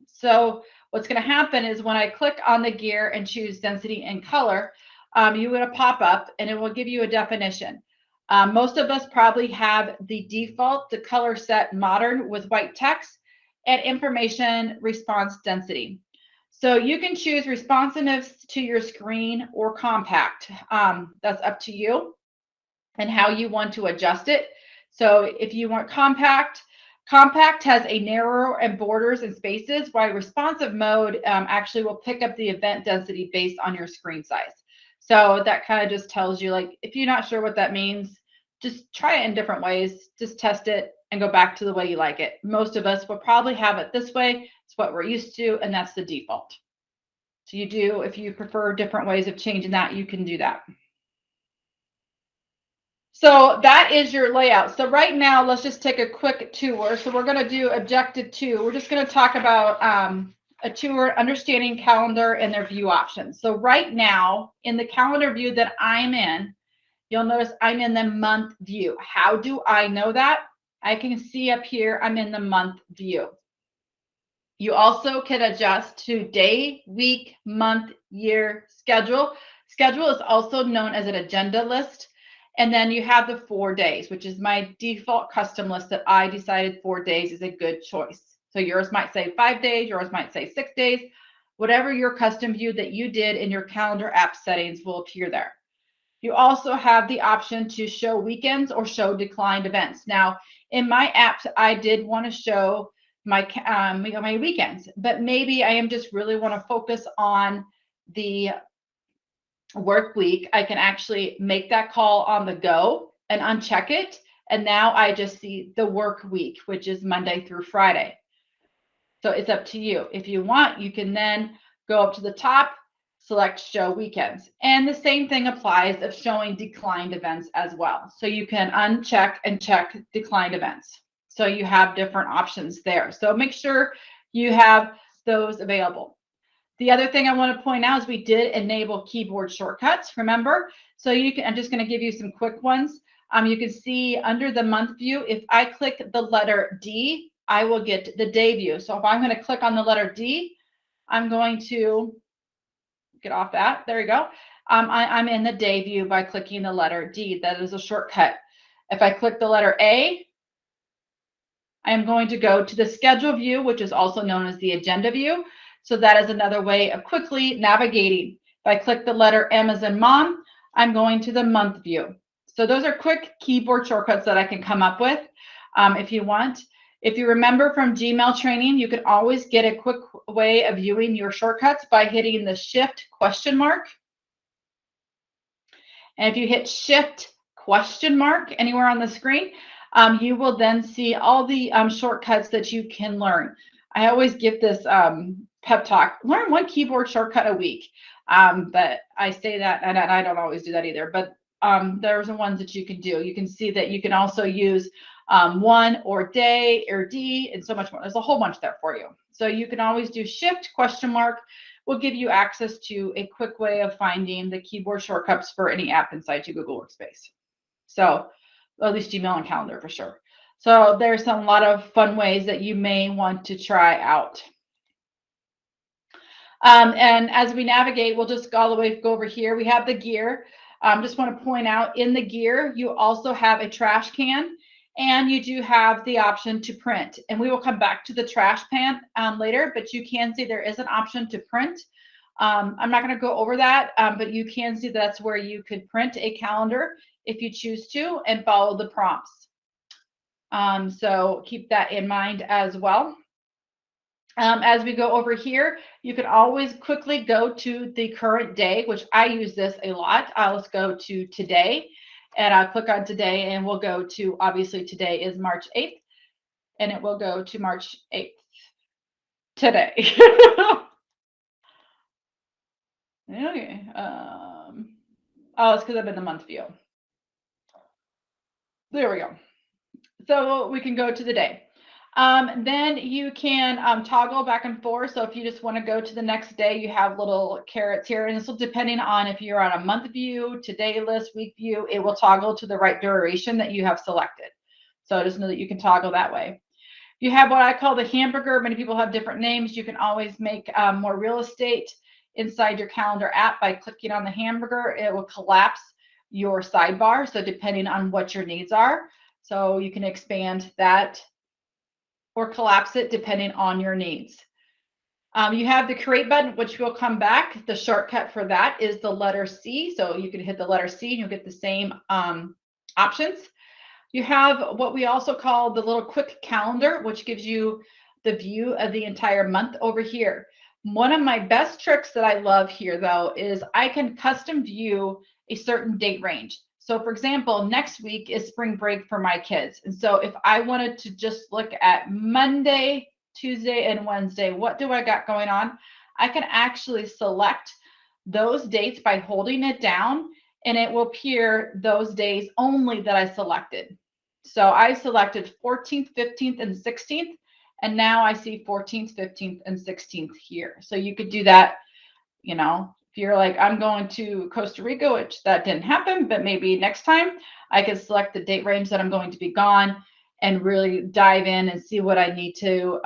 [SPEAKER 1] So what's going to happen is when I click on the gear and choose density and color, you're going to pop up and it will give you a definition. Most of us probably have the default, the color set modern with white text and information response density. So you can choose responsiveness to your screen or compact. That's up to you and how you want to adjust it. So if you want compact, compact has a narrower and borders and spaces, while responsive mode actually will pick up the event density based on your screen size. So that kind of just tells you, like, if you're not sure what that means, just try it in different ways. Just test it and go back to the way you like it. Most of us will probably have it this way. It's what we're used to, and that's the default. So you do, if you prefer different ways of changing that, you can do that. So that is your layout. So right now, let's just take a quick tour. So we're going to do objective 2. We're just going to talk about a tour, understanding calendar and their view options. So right now, in the calendar view that I'm in, you'll notice I'm in the month view. How do I know that? I can see up here, I'm in the month view. You also can adjust to day, week, month, year, schedule. Schedule is also known as an agenda list. And then you have the 4 days, which is my default custom list that I decided 4 days is a good choice. So yours might say 5 days, yours might say 6 days. Whatever your custom view that you did in your calendar app settings will appear there. You also have the option to show weekends or show declined events. Now, in my apps, I did want to show my weekends, but maybe I am just really want to focus on the work week. I can actually make that call on the go and uncheck it. And now I just see the work week, which is Monday through Friday. So it's up to you. If you want, you can then go up to the top, select show weekends. And the same thing applies of showing declined events as well. So you can uncheck and check declined events. So you have different options there. So make sure you have those available. The other thing I want to point out is we did enable keyboard shortcuts, remember? So you can, I'm just going to give you some quick ones. You can see under the month view, if I click the letter D, I will get the day view. So if I'm going to click on the letter D, I'm going to get off that. There you go. I'm in the day view by clicking the letter D. That is a shortcut. If I click the letter A, I am going to go to the schedule view, which is also known as the agenda view. So that is another way of quickly navigating. If I click the letter M as in mom, I'm going to the month view. So those are quick keyboard shortcuts that I can come up with if you want. If you remember from Gmail training, you can always get a quick way of viewing your shortcuts by hitting the Shift ? And if you hit Shift ? anywhere on the screen, you will then see all the shortcuts that you can learn. I always give this pep talk, learn one keyboard shortcut a week. But I say that, and I don't always do that either, but there's the ones that you can do. You can see that you can also use one or day or D and so much more. There's a whole bunch there for you. So you can always do Shift ? will give you access to a quick way of finding the keyboard shortcuts for any app inside your Google Workspace. So at least Gmail and Calendar for sure. So there's a lot of fun ways that you may want to try out. And as we navigate, we'll just go all the way, go over here. We have the gear. Just want to point out in the gear, you also have a trash can, and you do have the option to print. And we will come back to the trash can later, but you can see there is an option to print. I'm not going to go over that, but you can see that's where you could print a calendar if you choose to and follow the prompts. So keep that in mind as well. As we go over here, you can always quickly go to the current day, which I use this a lot. Let's go to today, and I'll click on today, and we'll go to, obviously today is March 8th, and it will go to March 8th today. Okay. Oh, it's because I'm in the month view. There we go. So we can go to the day. Then you can toggle back and forth. So if you just want to go to the next day, you have little carrots here. And so depending on if you're on a month view, today list, week view, it will toggle to the right duration that you have selected. So just know that you can toggle that way. You have what I call the hamburger. Many people have different names. You can always make more real estate inside your calendar app by clicking on the hamburger. It will collapse your sidebar. So depending on what your needs are. So you can expand that or collapse it depending on your needs. You have the create button, which will come back. The shortcut for that is the letter C. So you can hit the letter C and you'll get the same options. You have what we also call the little quick calendar, which gives you the view of the entire month over here. One of my best tricks that I love here, though, is I can custom view a certain date range. So for example, next week is spring break for my kids. And so if I wanted to just look at Monday, Tuesday, and Wednesday, what do I got going on? I can actually select those dates by holding it down, and it will appear those days only that I selected. So I selected 14th, 15th, and 16th, and now I see 14th, 15th, and 16th here. So you could do that, you know, if you're like, I'm going to Costa Rica, which that didn't happen, but maybe next time I can select the date range that I'm going to be gone and really dive in and see what I need to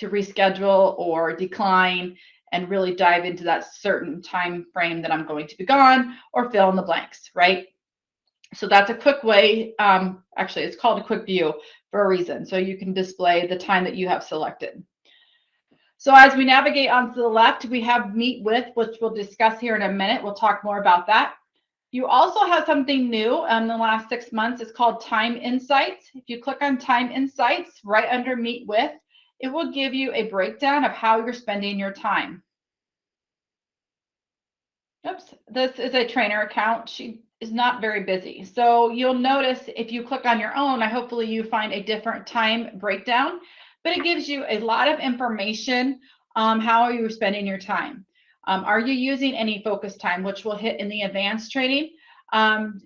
[SPEAKER 1] reschedule or decline and really dive into that certain time frame that I'm going to be gone or fill in the blanks, right? So that's a quick way. Actually, it's called a quick view for a reason. So you can display the time that you have selected. So as we navigate onto the left, we have Meet With, which we'll discuss here in a minute. We'll talk more about that. You also have something new in the last 6 months. It's called Time Insights. If you click on Time Insights right under Meet With, it will give you a breakdown of how you're spending your time. Oops, this is a trainer account. She is not very busy. So you'll notice if you click on your own, hopefully you find a different time breakdown, but it gives you a lot of information. How are you spending your time? Are you using any focus time, which we'll hit in the advanced training?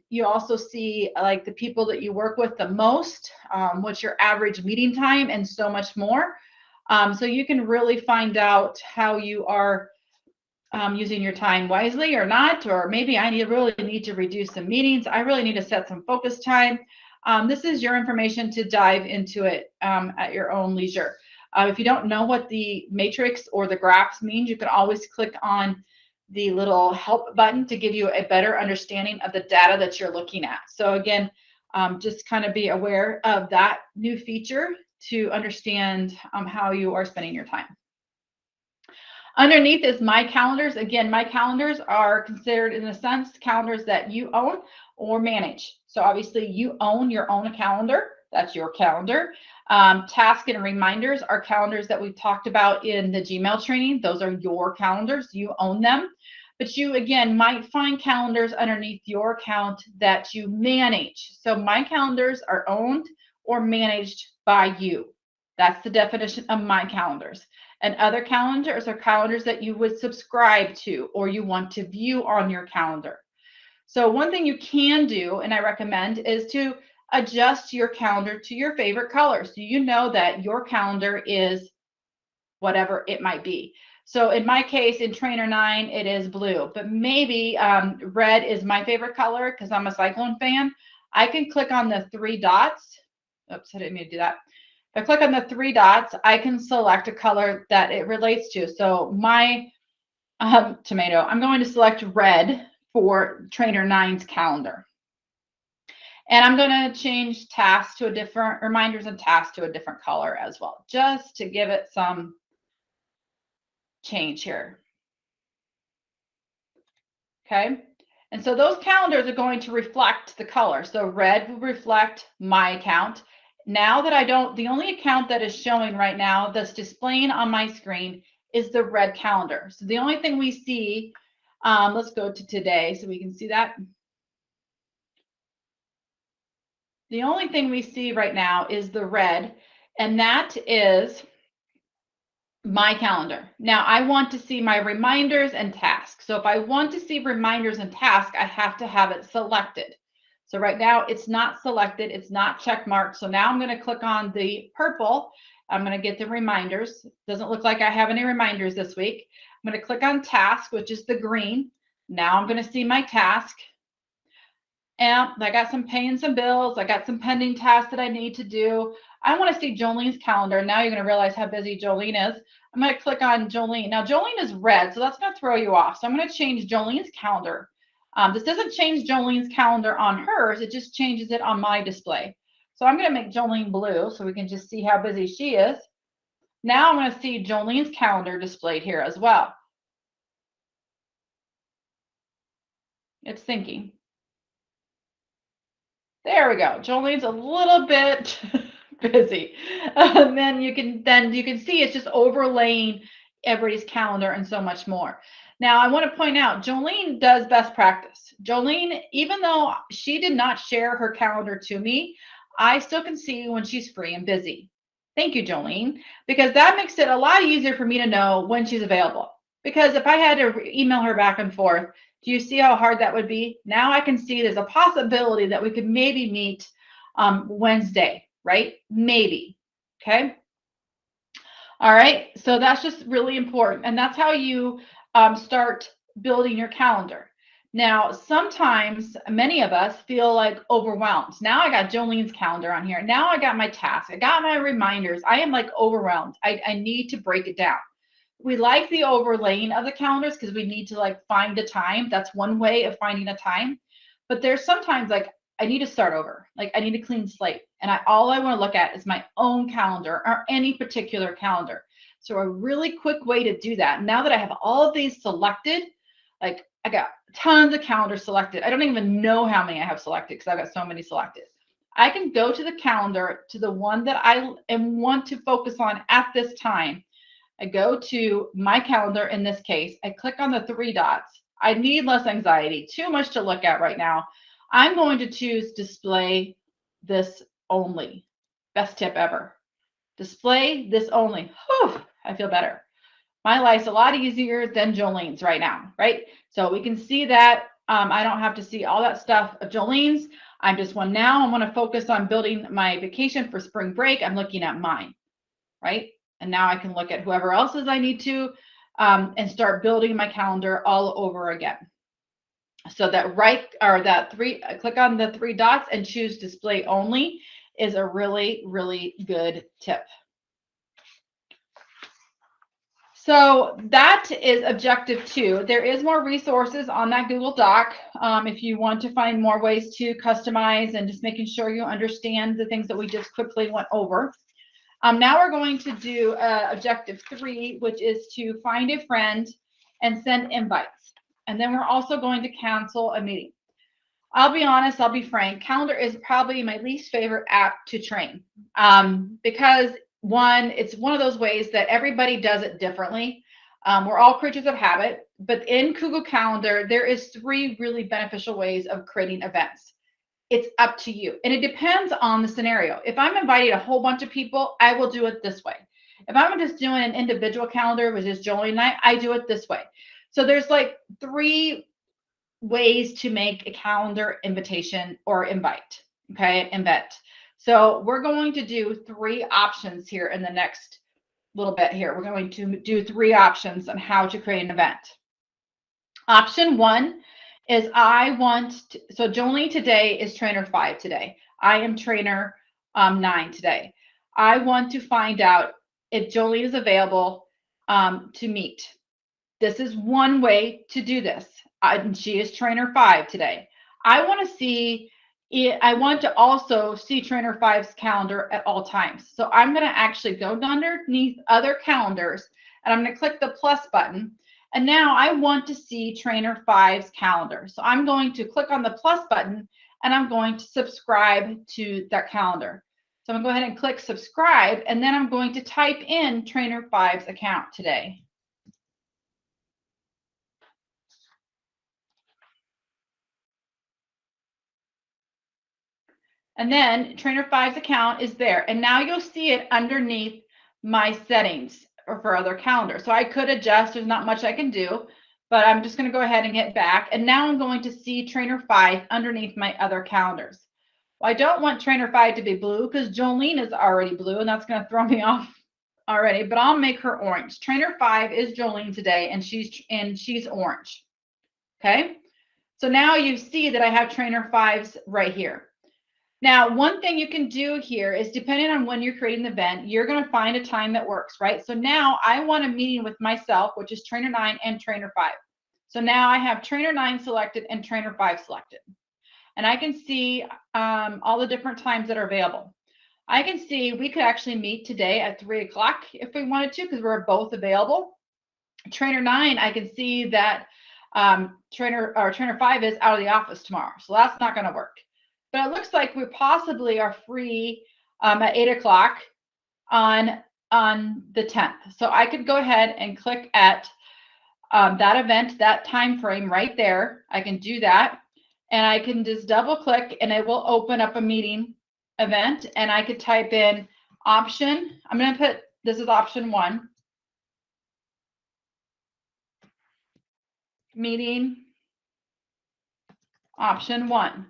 [SPEAKER 1] You also see like the people that you work with the most, what's your average meeting time, and so much more. So you can really find out how you are using your time wisely or not, or maybe I really need to reduce some meetings. I really need to set some focus time. This is your information to dive into it at your own leisure. If you don't know what the matrix or the graphs means, you can always click on the little help button to give you a better understanding of the data that you're looking at. So again, just kind of be aware of that new feature to understand how you are spending your time. Underneath is my calendars. Again, my calendars are considered, in a sense, calendars that you own or manage. So obviously you own your own calendar. That's your calendar. Task and reminders are calendars that we talked about in the Gmail training. Those are your calendars. You own them. But you, again, might find calendars underneath your account that you manage. So my calendars are owned or managed by you. That's the definition of my calendars. And other calendars are calendars that you would subscribe to or you want to view on your calendar. So one thing you can do, and I recommend, is to adjust your calendar to your favorite color. So you know that your calendar is whatever it might be. So in my case, in Trainer 9, it is blue, but maybe red is my favorite color because I'm a Cyclone fan. I can click on the 3 dots. Oops, I didn't mean to do that. If I click on the 3 dots, I can select a color that it relates to. So my tomato, I'm going to select red for Trainer 9's calendar. And I'm going to change tasks to a different, reminders and tasks to a different color as well, just to give it some change here. Okay. And so those calendars are going to reflect the color. So red will reflect my account. Now that I don't, the only account that is showing right now that's displaying on my screen is the red calendar. So the only thing we see, let's go to today so we can see that. The only thing we see right now is the red, and that is my calendar. Now I want to see my reminders and tasks. So if I want to see reminders and tasks, I have to have it selected. So right now it's not selected, it's not check marked. So now I'm going to click on the purple. I'm going to get the reminders. Doesn't look like I have any reminders this week. I'm going to click on task, which is the green. Now I'm going to see my task. And I got some paying some bills. I got some pending tasks that I need to do. I want to see Jolene's calendar. Now you're going to realize how busy Jolene is. I'm going to click on Jolene. Now Jolene is red, so that's going to throw you off. So I'm going to change Jolene's calendar. This doesn't change Jolene's calendar on hers. It just changes it on my display. So I'm going to make Jolene blue so we can just see how busy she is. Now I'm going to see Jolene's calendar displayed here as well. It's thinking. There we go. Jolene's a little bit busy. And then you can see it's just overlaying everybody's calendar and so much more. Now I want to point out Jolene does best practice. Jolene, even though she did not share her calendar to me, I still can see when she's free and busy. Thank you, Jolene, because that makes it a lot easier for me to know when she's available. Because if I had to email her back and forth, do you see how hard that would be? Now I can see there's a possibility that we could maybe meet Wednesday, right? Maybe. Okay. All right. So that's just really important. And that's how you start building your calendar. Now, sometimes many of us feel like overwhelmed. Now I got Jolene's calendar on here. Now I got my tasks. I got my reminders. I am like overwhelmed. I need to break it down. We like the overlaying of the calendars because we need to like find a time. That's one way of finding a time. But there's sometimes like I need to start over. Like I need a clean slate. And all I want to look at is my own calendar or any particular calendar. So a really quick way to do that, now that I have all of these selected, like I got tons of calendars selected. I don't even know how many I have selected because I've got so many selected. I can go to the calendar, to the one that I want to focus on at this time. I go to my calendar in this case. I click on the 3 dots. I need less anxiety. Too much to look at right now. I'm going to choose display this only. Best tip ever. Display this only. Whew, I feel better. My life's a lot easier than Jolene's right now, right? So we can see that I don't have to see all that stuff of Jolene's. I'm just one now. I want to focus on building my vacation for spring break. I'm looking at mine, right? And now I can look at whoever else's I need to and start building my calendar all over again. So that click on the three dots and choose display only is a really, really good tip. So that is objective 2. There is more resources on that Google Doc if you want to find more ways to customize and just making sure you understand the things that we just quickly went over. Now we're going to do objective 3, which is to find a friend and send invites. And then we're also going to cancel a meeting. I'll be honest, I'll be frank, Calendar is probably my least favorite app to train because one, it's one of those ways that everybody does it differently. We're all creatures of habit, but in Google Calendar, there is 3 really beneficial ways of creating events. It's up to you. And it depends on the scenario. If I'm inviting a whole bunch of people, I will do it this way. If I'm just doing an individual calendar, which is Jolie and I do it this way. So there's like 3 ways to make a calendar invitation or invite, okay, invite. So we're going to do 3 options here in the next little bit here. We're going to do 3 options on how to create an event. Option 1 is so Jolene today is trainer 5 today. I am trainer 9 today. I want to find out if Jolene is available to meet. This is one way to do this. She is trainer 5 today. I want to also see trainer 5's calendar at all times. So I'm going to actually go underneath other calendars and I'm going to click the plus button. And now I want to see trainer 5's calendar. So I'm going to click on the plus button and I'm going to subscribe to that calendar. So I'm going to go ahead and click subscribe and then I'm going to type in trainer 5's account today. And then trainer 5's account is there. And now you'll see it underneath my settings or for other calendars. So I could adjust. There's not much I can do, but I'm just going to go ahead and hit back. And now I'm going to see trainer 5 underneath my other calendars. Well, I don't want trainer 5 to be blue because Jolene is already blue and that's going to throw me off already, but I'll make her orange. Trainer 5 is Jolene today and she's orange. Okay. So now you see that I have trainer 5's right here. Now, one thing you can do here is depending on when you're creating the event, you're going to find a time that works, right? So now I want a meeting with myself, which is trainer 9 and trainer 5. So now I have trainer 9 selected and trainer 5 selected. And I can see all the different times that are available. I can see we could actually meet today at 3 o'clock if we wanted to, because we're both available. Trainer 9, I can see that trainer 5 is out of the office tomorrow. So that's not going to work. But it looks like we possibly are free at 8 o'clock on the 10th. So I could go ahead and click at that event, that time frame right there. I can do that. And I can just double click and it will open up a meeting event. And I could type in option. I'm going to put, this is option 1. Meeting option 1.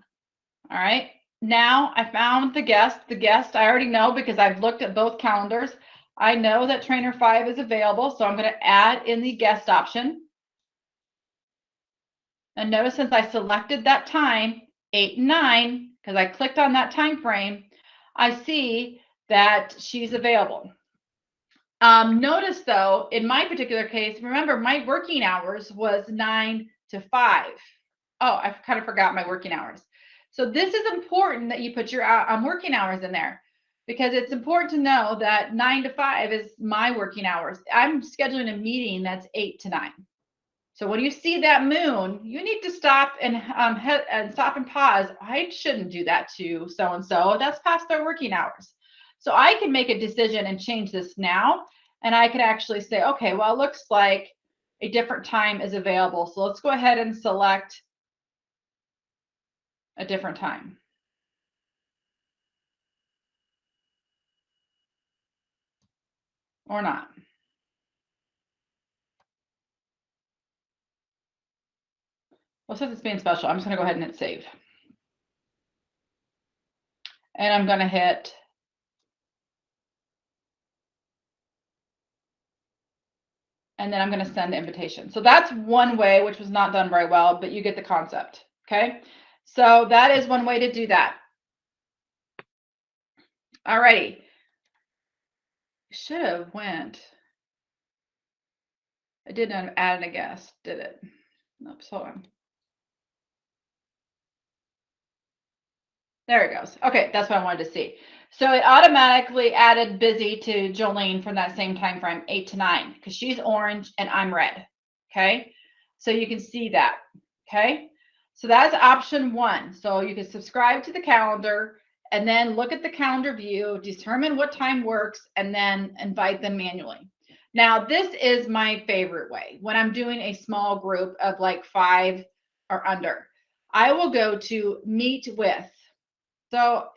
[SPEAKER 1] All right. Now I found the guest. The guest I already know because I've looked at both calendars. I know that trainer 5 is available. So I'm going to add in the guest option. And notice since I selected that time, 8 and 9, because I clicked on that time frame, I see that she's available. Notice though, in my particular case, remember my working hours was 9 to 5. Oh, I kind of forgot my working hours. So this is important that you put your working hours in there because it's important to know that 9 to 5 is my working hours. I'm scheduling a meeting that's 8 to 9. So when you see that moon, you need to stop and stop and pause. I shouldn't do that to so-and-so. That's past their working hours. So I can make a decision and change this now. And I could actually say, okay, well, it looks like a different time is available. So let's go ahead and select a different time. Or not. Well, since it's being special, I'm just going to go ahead and hit save. And I'm going to hit And then I'm going to send the invitation. So that's one way, which was not done very well, but you get the concept. Okay. So that is one way to do that. All righty. Should have went. I didn't add a guest, did it? Oops, hold on. There it goes. Okay, that's what I wanted to see. So it automatically added busy to Jolene from that same time frame, 8 to 9, because she's orange and I'm red. Okay, so you can see that. Okay, so that's option 1. So you can subscribe to the calendar and then look at the calendar view, determine what time works, and then invite them manually. Now, this is my favorite way when I'm doing a small group of like 5 or under. I will go to meet with. So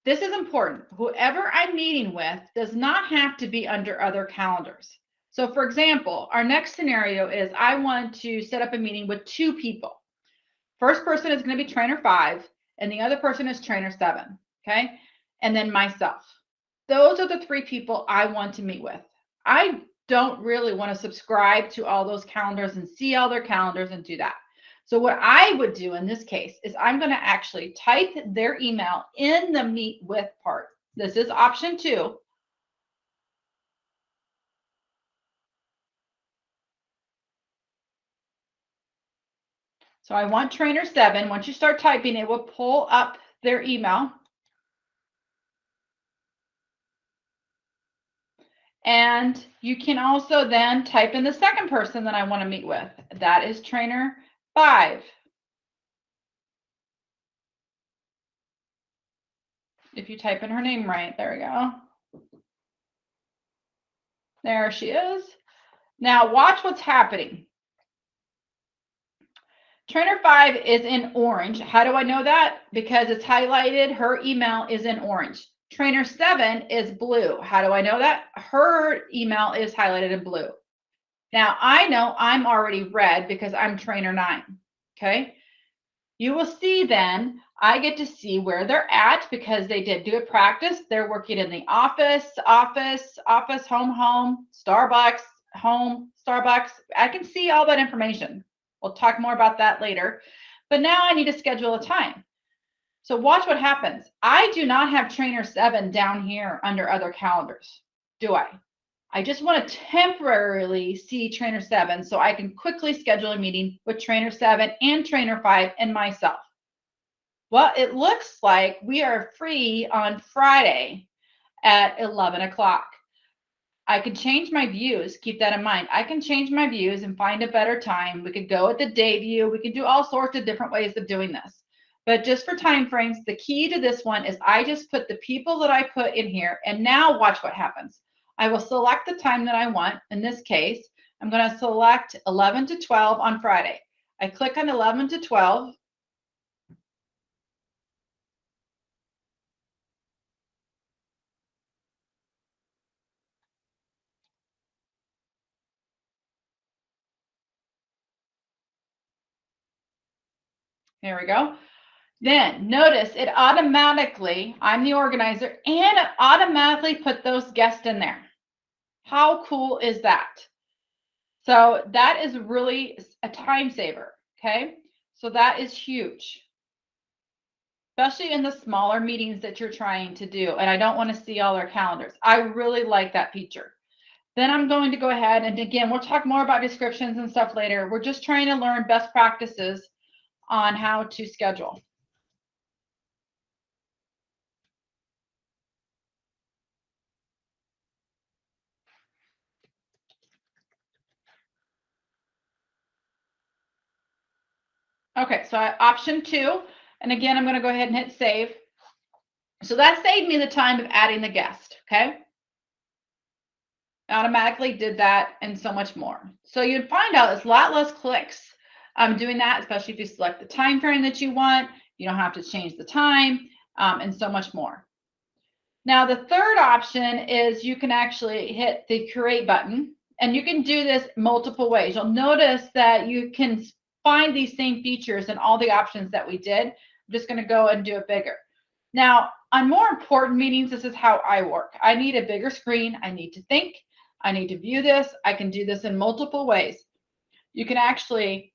[SPEAKER 1] this is important. Whoever I'm meeting with does not have to be under other calendars. So for example, our next scenario is I want to set up a meeting with 2 people. First person is going to be trainer 5 and the other person is trainer 7. Okay. And then myself. Those are the 3 people I want to meet with. I don't really want to subscribe to all those calendars and see all their calendars and do that. So what I would do in this case is I'm going to actually type their email in the meet with part. This is option 2. So I want trainer 7. Once you start typing, it will pull up their email. And you can also then type in the second person that I want to meet with. That is trainer 5. If you type in her name right, there we go. There she is. Now watch what's happening. Trainer 5 is in orange. How do I know that? Because it's highlighted. Her email is in orange. Trainer 7 is blue. How do I know that? Her email is highlighted in blue. Now I know I'm already red because I'm trainer 9. Okay. You will see then I get to see where they're at because they did do a practice. They're working in the office, home, Starbucks, home, Starbucks. I can see all that information. We'll talk more about that later. But now I need to schedule a time. So watch what happens. I do not have trainer 7 down here under other calendars, do I? I just want to temporarily see trainer 7 so I can quickly schedule a meeting with trainer 7 and trainer 5 and myself. Well, it looks like we are free on Friday at 11 o'clock. I could change my views. Keep that in mind. I can change my views and find a better time. We could go at the day view. We could do all sorts of different ways of doing this. But just for time frames, the key to this one is I just put the people that I put in here, and now watch what happens. I will select the time that I want. In this case, I'm going to select 11 to 12 on Friday. I click on 11 to 12. There we go. Then notice it automatically, I'm the organizer, and it automatically put those guests in there. How cool is that? So that is really a time saver, okay? So that is huge, especially in the smaller meetings that you're trying to do. And I don't want to see all their calendars. I really like that feature. Then I'm going to go ahead and again, we'll talk more about descriptions and stuff later. We're just trying to learn best practices on how to schedule. Okay, so option 2, and again, I'm going to go ahead and hit save. So that saved me the time of adding the guest, okay? Automatically did that and so much more. So you'd find out it's a lot less clicks doing that, especially if you select the time frame that you want. You don't have to change the time and so much more. Now, the third option is you can actually hit the create button, and you can do this multiple ways. You'll notice that you can find these same features in all the options that we did. I'm just going to go and do it bigger. Now, on more important meetings, this is how I work. I need a bigger screen. I need to think. I need to view this. I can do this in multiple ways. You can actually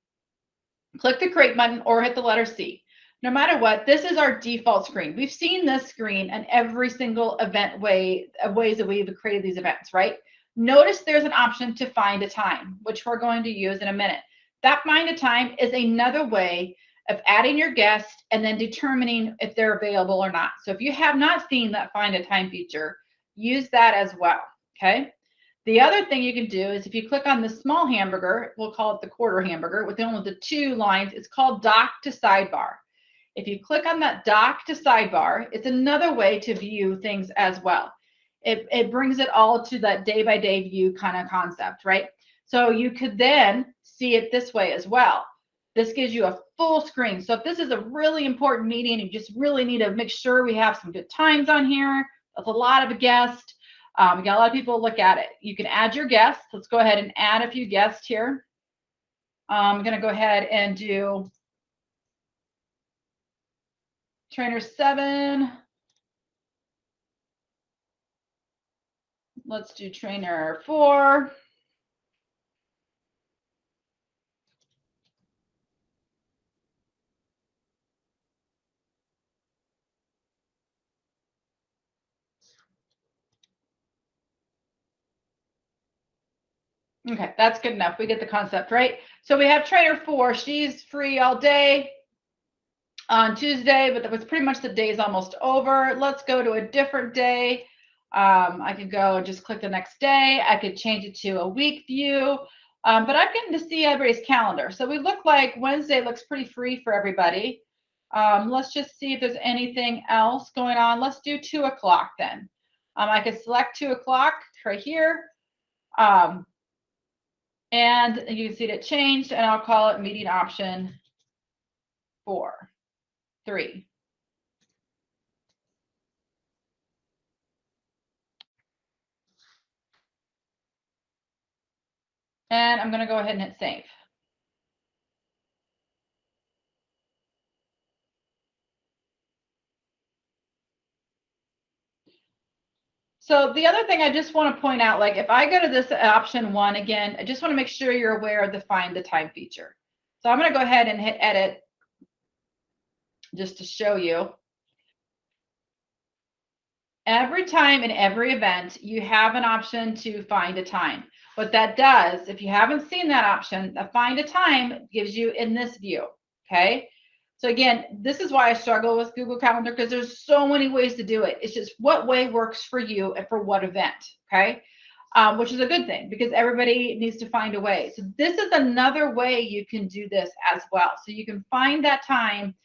[SPEAKER 1] click the create button or hit the letter C. No matter what, this is our default screen. We've seen this screen in every single event ways that we've created these events, right? Notice there's an option to find a time, which we're going to use in a minute. That find a time is another way of adding your guest and then determining if they're available or not. So if you have not seen that find a time feature, use that as well, okay? The other thing you can do is if you click on the small hamburger, we'll call it the quarter hamburger with only the 2 lines, it's called dock to sidebar. If you click on that dock to sidebar, it's another way to view things as well. It brings it all to that day-by-day view kind of concept, right? So you could then see it this way as well. This gives you a full screen. So if this is a really important meeting, you just really need to make sure we have some good times on here. That's a lot of a guest. We got a lot of people look at it. You can add your guests. Let's go ahead and add a few guests here. I'm going to go ahead and do trainer 7. Let's do trainer 4. Okay, that's good enough. We get the concept, right? So we have trainer 4. She's free all day on Tuesday, but that was pretty much the day's almost over. Let's go to a different day. I could go and just click the next day. I could change it to a week view, but I'm getting to see everybody's calendar. So we look like Wednesday looks pretty free for everybody. Let's just see if there's anything else going on. Let's do 2 o'clock then. I could select 2 o'clock right here. And you can see it changed, and I'll call it meeting option 4, 3. And I'm going to go ahead and hit save. So the other thing I just want to point out, like if I go to this option 1 again, I just want to make sure you're aware of the find the time feature. So I'm going to go ahead and hit edit just to show you. Every time in every event, you have an option to find a time. What that does, if you haven't seen that option, the find a time gives you in this view, okay? So again, this is why I struggle with Google Calendar, because there's so many ways to do it. It's just what way works for you and for what event, okay? Which is a good thing because everybody needs to find a way. So this is another way you can do this as well. So you can find that time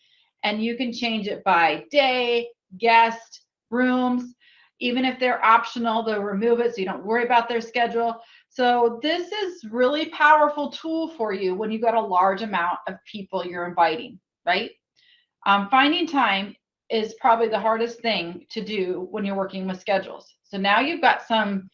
[SPEAKER 1] and you can change it by day, guest, rooms. Even if they're optional, they'll remove it so you don't worry about their schedule. So this is really powerful tool for you when you've got a large amount of people you're inviting, right? Finding time is probably the hardest thing to do when you're working with schedules. So now you've got some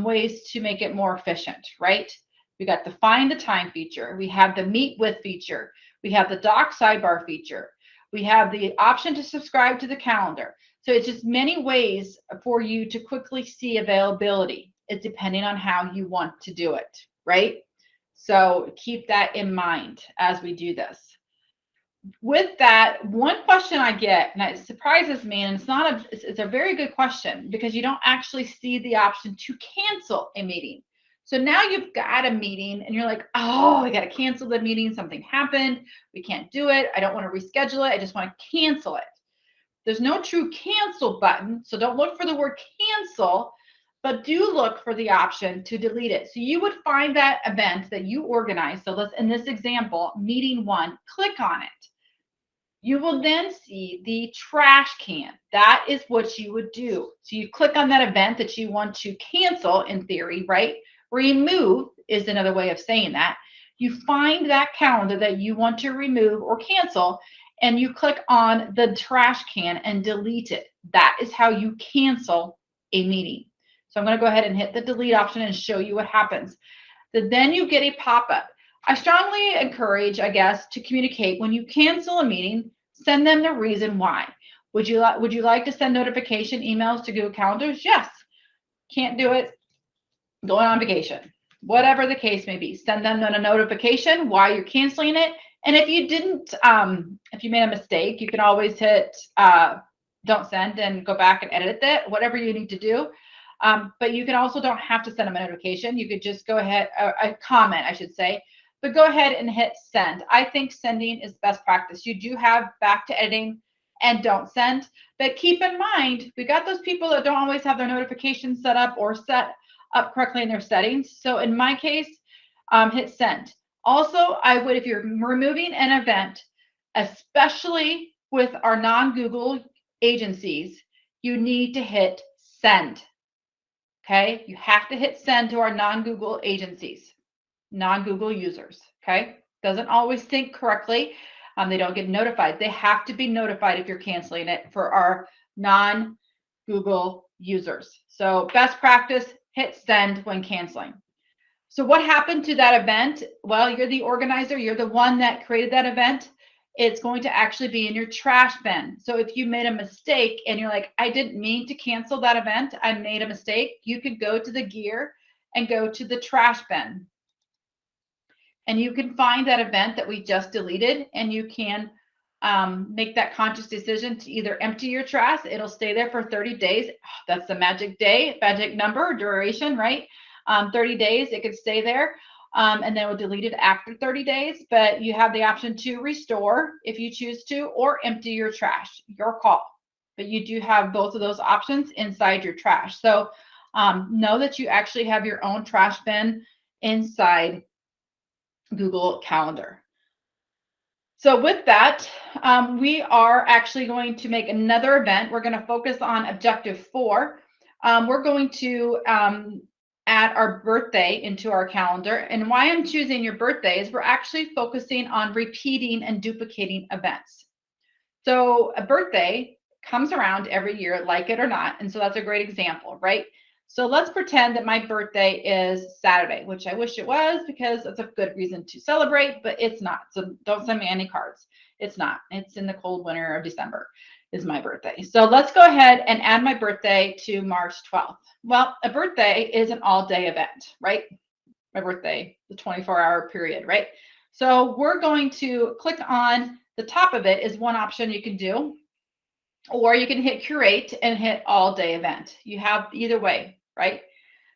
[SPEAKER 1] ways to make it more efficient, right? We got the find the time feature. We have the meet with feature. We have the doc sidebar feature. We have the option to subscribe to the calendar. So it's just many ways for you to quickly see availability. It's depending on how you want to do it, right? So keep that in mind as we do this. With that, one question I get, and it surprises me, and it's a very good question because you don't actually see the option to cancel a meeting. So now you've got a meeting and you're like, oh, I got to cancel the meeting. Something happened. We can't do it. I don't want to reschedule it. I just want to cancel it. There's no true cancel button. So don't look for the word cancel, but do look for the option to delete it. So you would find that event that you organized. So let's, in this example, meeting 1, click on it. You will then see the trash can. That is what you would do. So you click on that event that you want to cancel in theory, right? Remove is another way of saying that. You find that calendar that you want to remove or cancel, and you click on the trash can and delete it. That is how you cancel a meeting. So I'm going to go ahead and hit the delete option and show you what happens. So then you get a pop-up. I strongly encourage, I guess, to communicate when you cancel a meeting, send them the reason why. Would you like to send notification emails to Google Calendars? Yes. Can't do it? going on vacation, whatever the case may be. Send them a notification why you're canceling it. And if you didn't, if you made a mistake, you can always hit don't send and go back and edit it, whatever you need to do. But you can also don't have to send them a notification. You could just go ahead, a comment, I should say, but go ahead and hit send. I think sending is best practice. You do have back to editing and don't send, but keep in mind, we got those people that don't always have their notifications set up or set up correctly in their settings. So in my case, hit send. Also, I would, if you're removing an event, especially with our non-Google agencies, you need to hit send. Okay, you have to hit send to our non-Google agencies, non-Google users. Okay, doesn't always sync correctly. They don't get notified. They have to be notified if you're canceling it for our non-Google users. So best practice, hit send when canceling. So what happened to that event? Well, you're the organizer. You're the one that created that event. It's going to actually be in your trash bin. So if you made a mistake and you're like, I didn't mean to cancel that event, I made a mistake, you could go to the gear and go to the trash bin. And you can find that event that we just deleted, and you can make that conscious decision to either empty your trash. It'll stay there for 30 days. That's the magic day, magic number, duration, right? 30 days, it could stay there. And then we'll delete it after 30 days, but you have the option to restore if you choose to, or empty your trash, your call. But you do have both of those options inside your trash. So know that you actually have your own trash bin inside Google Calendar. So with that, we are actually going to make another event. We're going to focus on objective 4. We're going to add our birthday into our calendar. And why I'm choosing your birthday is we're actually focusing on repeating and duplicating events. So a birthday comes around every year, like it or not. And so that's a great example, right? So let's pretend that my birthday is Saturday, which I wish it was because it's a good reason to celebrate, but it's not. So don't send me any cards. It's not. It's in the cold winter of December is my birthday. So let's go ahead and add my birthday to March 12th. Well, a birthday is an all-day event, right? My birthday, the 24-hour period, right? So we're going to click on the top of it is one option you can do, or you can hit curate and hit all-day event. You have either way, right?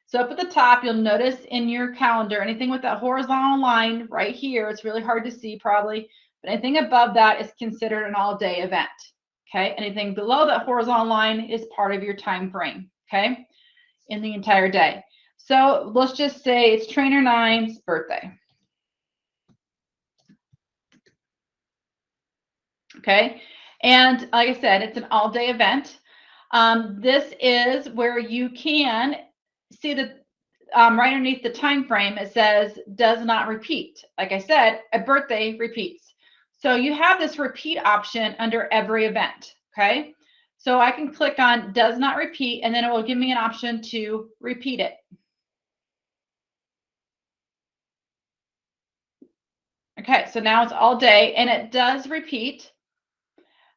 [SPEAKER 1] So up at the top, you'll notice in your calendar, anything with that horizontal line right here, it's really hard to see probably, but anything above that is considered an all-day event. Okay, anything below that horizontal line is part of your time frame, okay, in the entire day. So let's just say it's Trainer 9's birthday. Okay, and like I said, it's an all-day event. This is where you can see that right underneath the time frame, it says does not repeat. Like I said, a birthday repeats. So you have this repeat option under every event, okay? So I can click on does not repeat, and then it will give me an option to repeat it. Okay, so now it's all day, and it does repeat.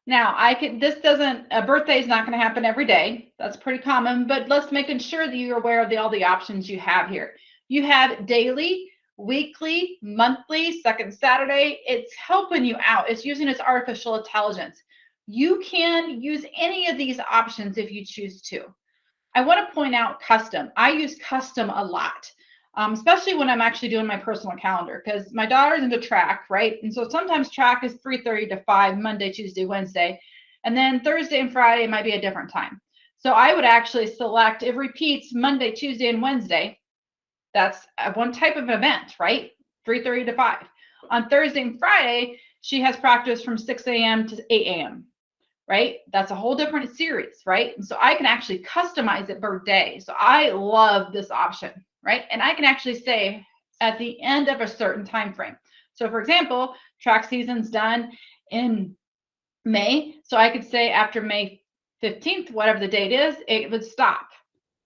[SPEAKER 1] Now, a birthday is not going to happen every day. That's pretty common, but let's make sure that you're aware of all the options you have here. You have daily, weekly, monthly, second Saturday. It's helping you out. It's using its artificial intelligence. You can use any of these options if you choose to. I want to point out custom. I use custom a lot. Especially when I'm actually doing my personal calendar, because my daughter's into track, right? And so sometimes track is 3:30 to 5, Monday, Tuesday, Wednesday. And then Thursday and Friday might be a different time. So I would actually select, it repeats Monday, Tuesday, and Wednesday. That's one type of event, right? 3:30 to 5. On Thursday and Friday, she has practice from 6 a.m. to 8 a.m., right? That's a whole different series, right? And so I can actually customize it per day. So I love this option, right? And I can actually say at the end of a certain time frame. So for example, track season's done in May. So I could say after May 15th, whatever the date is, it would stop.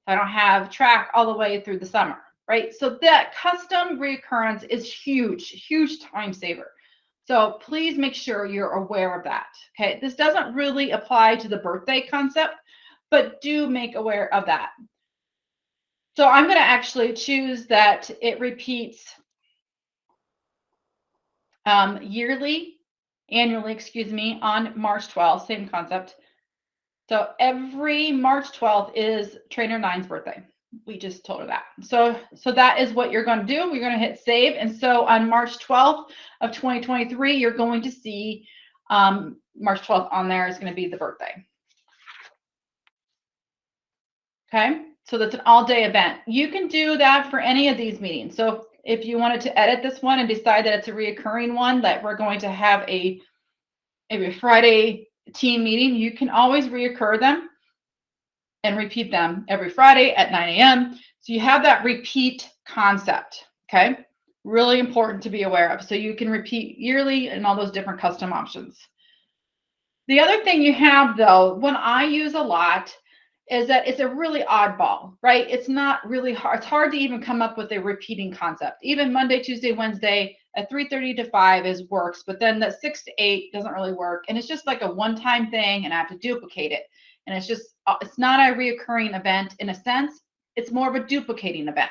[SPEAKER 1] I don't have track all the way through the summer, right? So that custom recurrence is huge, huge time saver. So please make sure you're aware of that. Okay, this doesn't really apply to the birthday concept, but do make aware of that. So I'm going to actually choose that it repeats annually, excuse me, on March 12th, same concept. So every March 12th is Trainer 9's birthday. We just told her that. So that is what you're going to do. We're going to hit save. And so on March 12th of 2023, you're going to see March 12th on there is going to be the birthday. Okay, so that's an all-day event. You can do that for any of these meetings. So if you wanted to edit this one and decide that it's a reoccurring one, that we're going to have a Friday team meeting, you can always reoccur them and repeat them every Friday at 9 a.m. So you have that repeat concept, okay? Really important to be aware of. So you can repeat yearly and all those different custom options. The other thing you have, though, when I use a lot, is that it's a really oddball, right? It's not really hard. It's hard to even come up with a repeating concept. Even Monday, Tuesday, Wednesday at 3:30 to 5 works, but then the 6 to 8 doesn't really work. And it's just like a one-time thing, and I have to duplicate it. And it's not a reoccurring event in a sense. It's more of a duplicating event.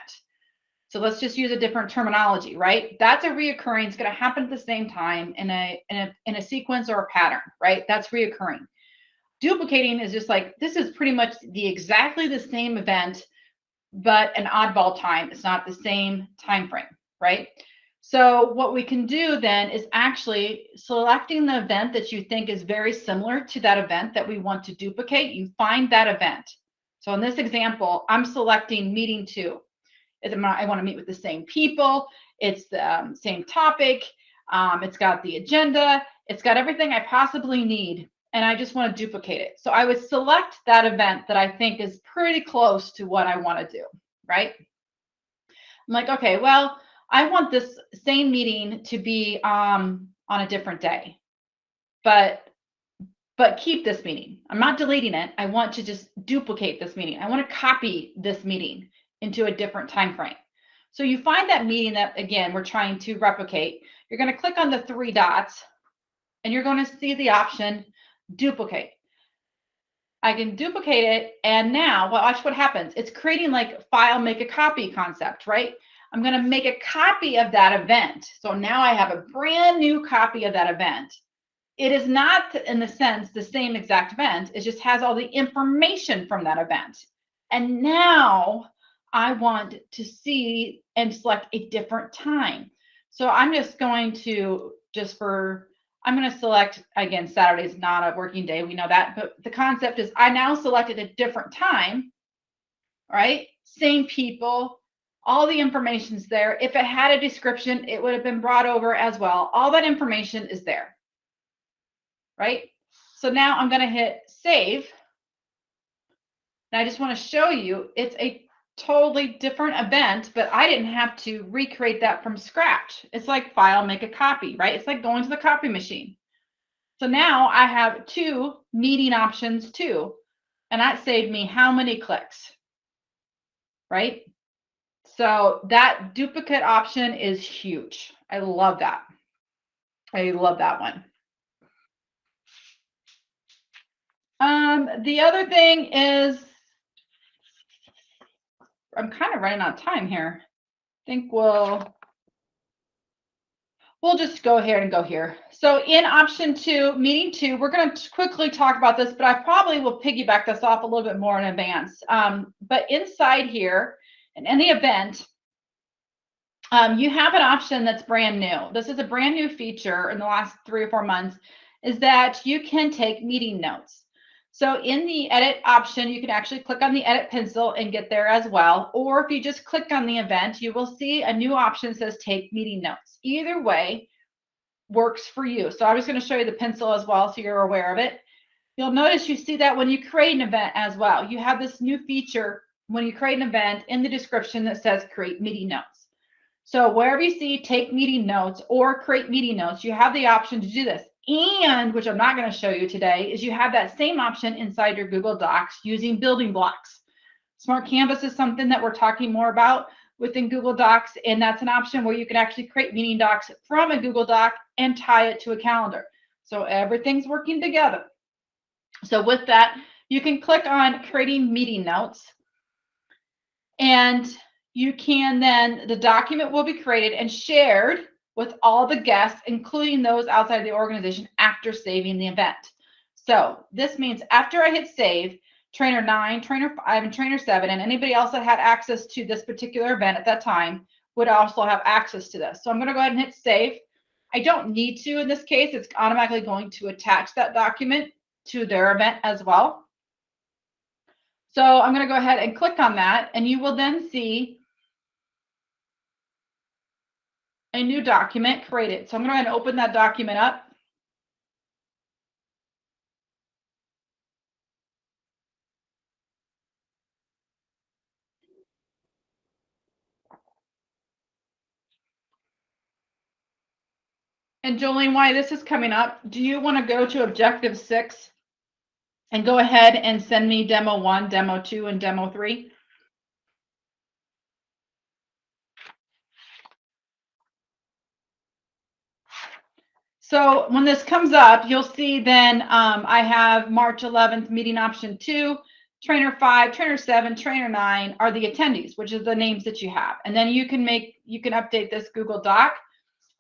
[SPEAKER 1] So let's just use a different terminology, right? That's a reoccurring. It's going to happen at the same time in a sequence or a pattern, right? That's reoccurring. Duplicating is just like, this is pretty much exactly the same event, but an oddball time. It's not the same time frame, right? So what we can do then is actually selecting the event that you think is very similar to that event that we want to duplicate. You find that event. So in this example, I'm selecting meeting 2. I want to meet with the same people. It's the same topic. It's got the agenda. It's got everything I possibly need. And I just want to duplicate it. So I would select that event that I think is pretty close to what I want to do, right? I'm like, okay, well, I want this same meeting to be on a different day, but keep this meeting. I'm not deleting it. I want to just duplicate this meeting. I want to copy this meeting into a different time frame. So you find that meeting that, again, we're trying to replicate. You're going to click on the 3 dots, and you're going to see the option duplicate. I can duplicate it, and now watch what happens. It's creating like file make a copy concept, right? I'm going to make a copy of that event. So now I have a brand new copy of that event. It is not, in the sense, the same exact event. It just has all the information from that event. And now I want to see and select a different time. So I'm just going to, I'm going to select, again, Saturday is not a working day. We know that. But the concept is I now selected a different time, right? Same people, all the information's there. If it had a description, it would have been brought over as well. All that information is there, right? So now I'm going to hit save. And I just want to show you it's a totally different event, but I didn't have to recreate that from scratch. It's like file, make a copy, right? It's like going to the copy machine. So now I have 2 meeting options too, and that saved me how many clicks, right? So that duplicate option is huge. I love that. I love that one. The other thing is, I'm kind of running out of time here. I think we'll just go ahead and go here. So in option 2, meeting 2, we're going to quickly talk about this, but I probably will piggyback this off a little bit more in advance. But inside here, in any event, you have an option that's brand new. This is a brand new feature in the last 3 or 4 months, is that you can take meeting notes. So in the edit option, you can actually click on the edit pencil and get there as well. Or if you just click on the event, you will see a new option that says take meeting notes. Either way works for you. So I'm just going to show you the pencil as well so you're aware of it. You'll notice you see that when you create an event as well, you have this new feature when you create an event in the description that says create meeting notes. So wherever you see take meeting notes or create meeting notes, you have the option to do this. And, which I'm not going to show you today, is you have that same option inside your Google Docs using building blocks. Smart Canvas is something that we're talking more about within Google Docs, and that's an option where you can actually create meeting docs from a Google Doc and tie it to a calendar. So everything's working together. So with that, you can click on creating meeting notes. And you can then, the document will be created and shared with all the guests, including those outside the organization, after saving the event. So this means after I hit save, trainer 9, trainer 5, and trainer 7, and anybody else that had access to this particular event at that time would also have access to this. So I'm going to go ahead and hit save. I don't need to in this case. It's automatically going to attach that document to their event as well. So I'm going to go ahead and click on that, and you will then see a new document created. So I'm going to go ahead and open that document up. And Jolene, while this is coming up, do you want to go to Objective 6 and go ahead and send me Demo 1, Demo 2, and Demo 3? So when this comes up, you'll see then I have March 11th meeting option 2, trainer 5, trainer 7, trainer 9 are the attendees, which is the names that you have. And then you can update this Google Doc,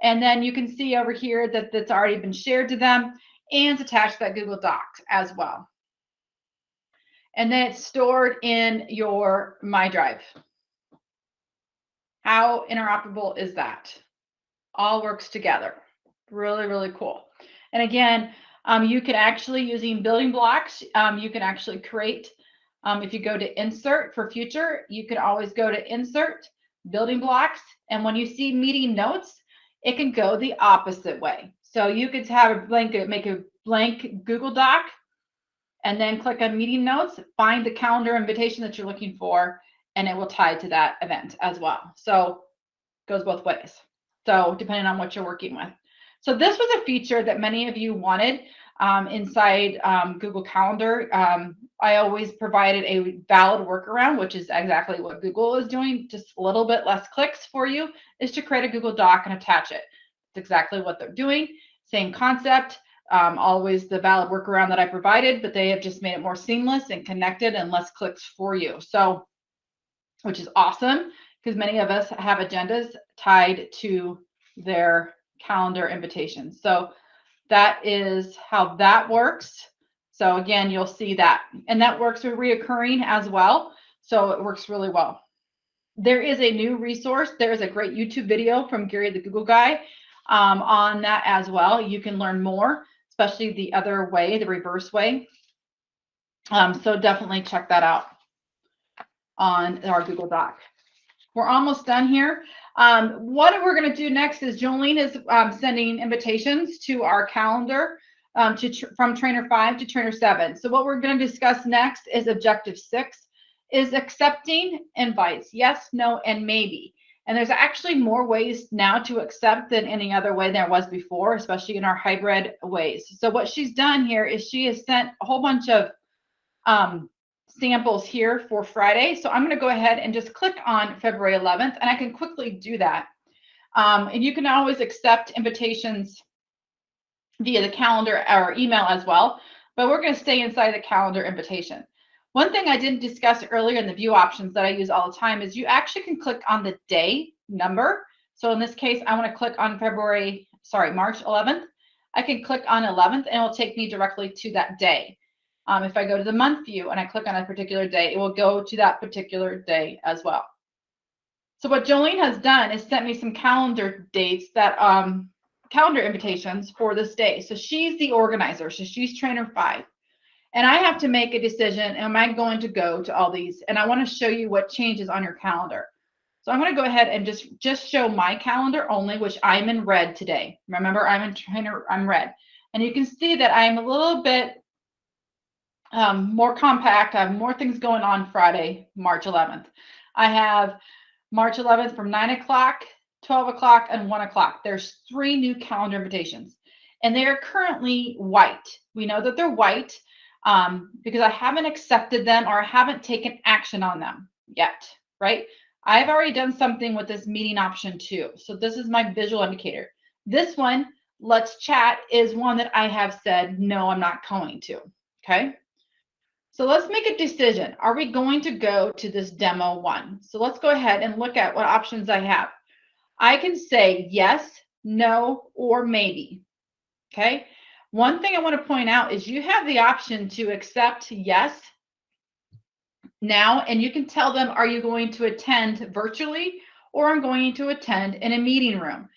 [SPEAKER 1] and then you can see over here that that's already been shared to them and attach that Google Doc as well. And then it's stored in your My Drive. How interoperable is that? All works together. Really, really cool. And again, you can actually, using building blocks, you can actually create, if you go to insert for future, you can always go to insert, building blocks. And when you see meeting notes, it can go the opposite way. So you could have a blank, make a blank Google Doc, and then click on meeting notes, find the calendar invitation that you're looking for, and it will tie to that event as well. So it goes both ways. So depending on what you're working with. So this was a feature that many of you wanted inside Google Calendar. I always provided a valid workaround, which is exactly what Google is doing, just a little bit less clicks for you, is to create a Google Doc and attach it. It's exactly what they're doing. Same concept, always the valid workaround that I provided, but they have just made it more seamless and connected and less clicks for you. So, which is awesome, because many of us have agendas tied to their calendar invitations. So that is how that works. So again, you'll see that. And that works with reoccurring as well. So it works really well. There is a new resource. There is a great YouTube video from Gary the Google Guy on that as well. You can learn more, especially the other way, the reverse way. So definitely check that out on our Google Doc. We're almost done here. What we're going to do next is Jolene is sending invitations to our calendar from trainer 5 to trainer 7. So what we're going to discuss next is Objective 6, is accepting invites. Yes, no, and maybe. And there's actually more ways now to accept than any other way there was before, especially in our hybrid ways. So what she's done here is she has sent a whole bunch of samples here for Friday. So I'm going to go ahead and just click on February 11th, and I can quickly do that. And you can always accept invitations via the calendar or email as well, but we're going to stay inside the calendar invitation. One thing I didn't discuss earlier in the view options that I use all the time is you actually can click on the day number. So in this case, I want to click on March 11th. I can click on 11th, and it will take me directly to that day. If I go to the month view and I click on a particular day, it will go to that particular day as well. So what Jolene has done is sent me some calendar dates that calendar invitations for this day. So she's the organizer. So she's trainer 5. And I have to make a decision. Am I going to go to all these? And I want to show you what changes on your calendar. So I'm going to go ahead and just show my calendar only, which I'm in red today. Remember, I'm red. And you can see that I'm a little bit more compact. I have more things going on Friday, March 11th. I have March 11th from 9 o'clock, 12 o'clock, and 1 o'clock. There's 3 new calendar invitations, and they are currently white. We know that they're white because I haven't accepted them or I haven't taken action on them yet, right? I've already done something with this meeting option 2. So this is my visual indicator. This one, let's chat, is one that I have said, no, I'm not going to, okay? So let's make a decision. Are we going to go to this demo one? So let's go ahead and look at what options I have. I can say yes, no, or maybe. Okay. One thing I want to point out is you have the option to accept yes now, and you can tell them, are you going to attend virtually or I'm going to attend in a meeting room?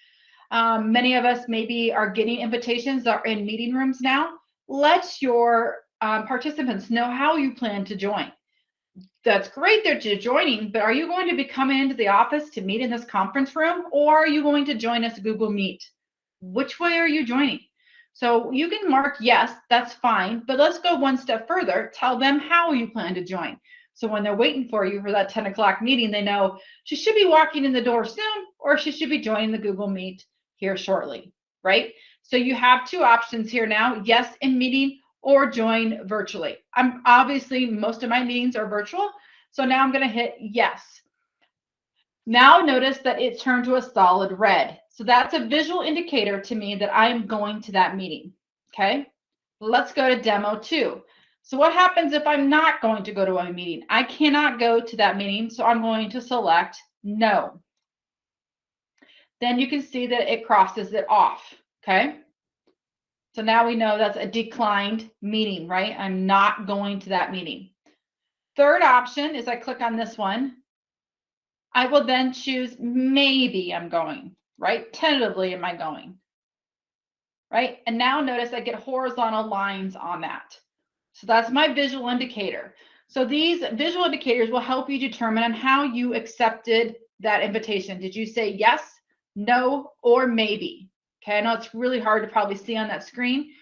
[SPEAKER 1] Many of us maybe are getting invitations that are in meeting rooms now. Let your participants know how you plan to join. That's great that you're joining, but are you going to be coming into the office to meet in this conference room, or are you going to join us Google Meet? Which way are you joining? So you can mark yes, that's fine, but let's go one step further. Tell them how you plan to join. So when they're waiting for you for that 10 o'clock meeting, they know she should be walking in the door soon, or she should be joining the Google Meet here shortly, right? So you have two options here now, yes in meeting or join virtually. I'm obviously, most of my meetings are virtual. So now I'm going to hit yes. Now notice that it turned to a solid red. So that's a visual indicator to me that I'm going to that meeting. Okay, let's go to demo 2. So what happens if I'm not going to go to a meeting? I cannot go to that meeting, so I'm going to select no. Then you can see that it crosses it off. Okay, so now we know that's a declined meeting, right? I'm not going to that meeting. Third option is I click on this one. I will then choose maybe I'm going, right? Tentatively am I going, right? And now notice I get horizontal lines on that. So that's my visual indicator. So these visual indicators will help you determine on how you accepted that invitation. Did you say yes, no, or maybe? Okay, I know it's really hard to probably see on that screen,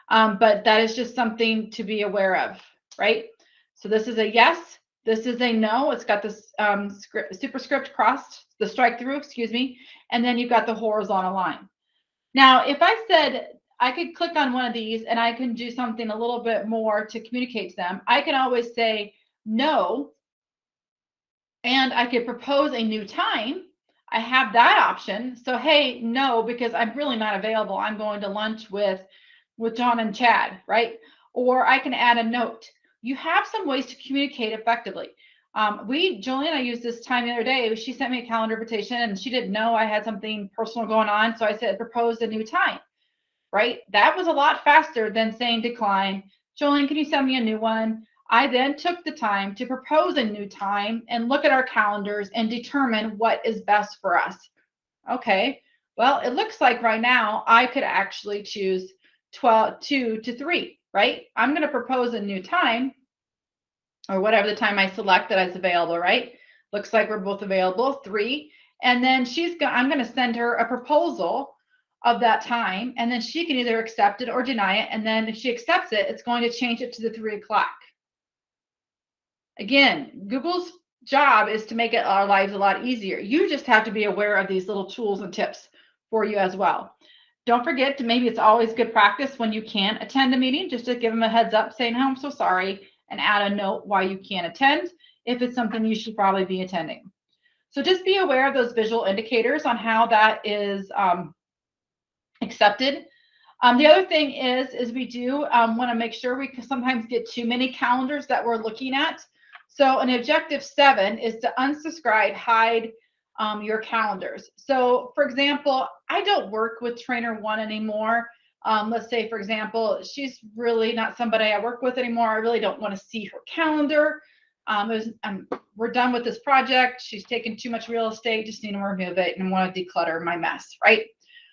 [SPEAKER 1] but that is just something to be aware of, right? So this is a yes, this is a no. It's got this superscript crossed, the strike through, excuse me, and then you've got the horizontal line. Now, if I said I could click on one of these and I can do something a little bit more to communicate to them, I can always say no, and I could propose a new time. I have that option. So, hey, no, because I'm really not available. I'm going to lunch with John and Chad, right? Or I can add a note. You have some ways to communicate effectively. Julie and I used this time the other day. She sent me a calendar invitation and she didn't know I had something personal going on. So I said, propose a new time, right? That was a lot faster than saying decline. Jolene, can you send me a new one? I then took the time to propose a new time and look at our calendars and determine what is best for us. Okay, well, it looks like right now I could actually choose 2 to 3, right? I'm going to propose a new time or whatever the time I select that is available, right? Looks like we're both available, 3. And then I'm going to send her a proposal of that time, and then she can either accept it or deny it. And then if she accepts it, it's going to change it to the 3 o'clock. Again, Google's job is to make our lives a lot easier. You just have to be aware of these little tools and tips for you as well. Don't forget to, maybe it's always good practice when you can't attend a meeting, just to give them a heads up saying, oh, I'm so sorry, and add a note why you can't attend if it's something you should probably be attending. So just be aware of those visual indicators on how that is accepted. The other thing is we do want to make sure we sometimes get too many calendars that we're looking at. So an objective 7 is to unsubscribe, hide your calendars. So for example, I don't work with trainer 1 anymore. Let's say, for example, she's really not somebody I work with anymore. I really don't want to see her calendar. We're done with this project. She's taken too much real estate, just need to remove it and want to declutter my mess, right?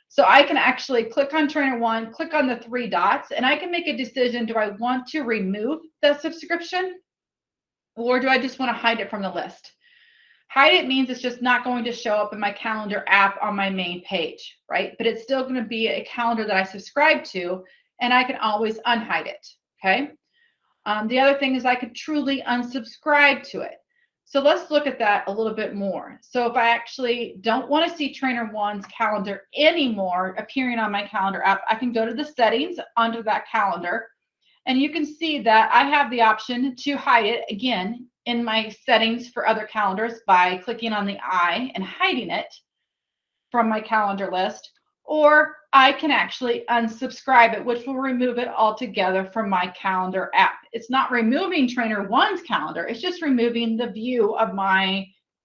[SPEAKER 1] So I can actually click on trainer 1, click on the 3 dots, and I can make a decision. Do I want to remove the subscription, or do I just want to hide it from the list? Hide it means it's just not going to show up in my calendar app on my main page, right? But it's still going to be a calendar that I subscribe to, and I can always unhide it, okay? The other thing is I could truly unsubscribe to it. So let's look at that a little bit more. So if I actually don't want to see trainer 1's calendar anymore appearing on my calendar app, I can go to the settings under that calendar, and you can see that I have the option to hide it again in my settings for other calendars by clicking on the eye and hiding it from my calendar list. or I can actually unsubscribe it, which will remove it altogether from my calendar app. It's not removing Trainer One's calendar. It's just removing the view of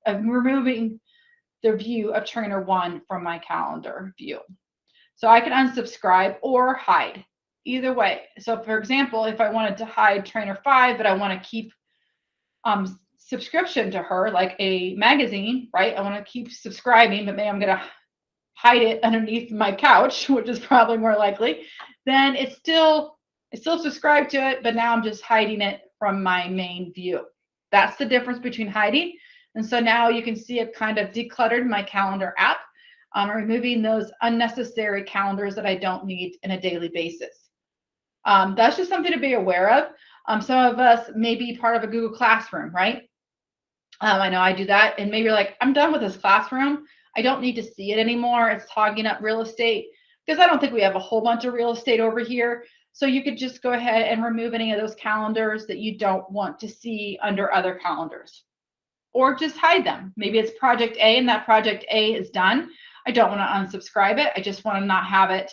[SPEAKER 1] removing the view of Trainer One from my calendar view. So I can unsubscribe or hide either way. So for example, if I wanted to hide Trainer 5, but I want to keep subscription to her, like a magazine, right? I want to keep subscribing, but maybe I'm going to hide it underneath my couch, which is probably more likely, then I still subscribe to it, but now I'm just hiding it from my main view. That's the difference between hiding. And so now you can see I've kind of decluttered my calendar app, removing those unnecessary calendars that I don't need in a daily basis. That's just something to be aware of. Some of us may be part of a Google Classroom, right? I know I do that. And maybe you're like, I'm done with this classroom. I don't need to see it anymore. It's hogging up real estate, because I don't think we have a whole bunch of real estate over here. So you could just go ahead and remove any of those calendars that you don't want to see under other calendars, or just hide them. Maybe it's project A and that project A is done. I don't want to unsubscribe it. I just want to not have it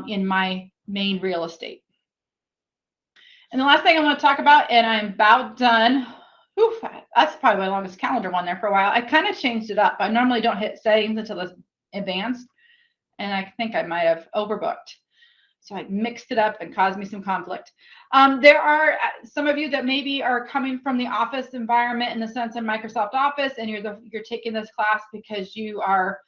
[SPEAKER 1] in my main real estate. And the last thing I want to talk about, and I'm about done. Oof, that's probably my longest calendar one there for a while. I kind of changed it up. I normally don't hit settings until it's advanced, and I think I might have overbooked. So I mixed it up and caused me some conflict. There are some of you that maybe are coming from the office environment in the sense of Microsoft Office, and you're taking this class because you are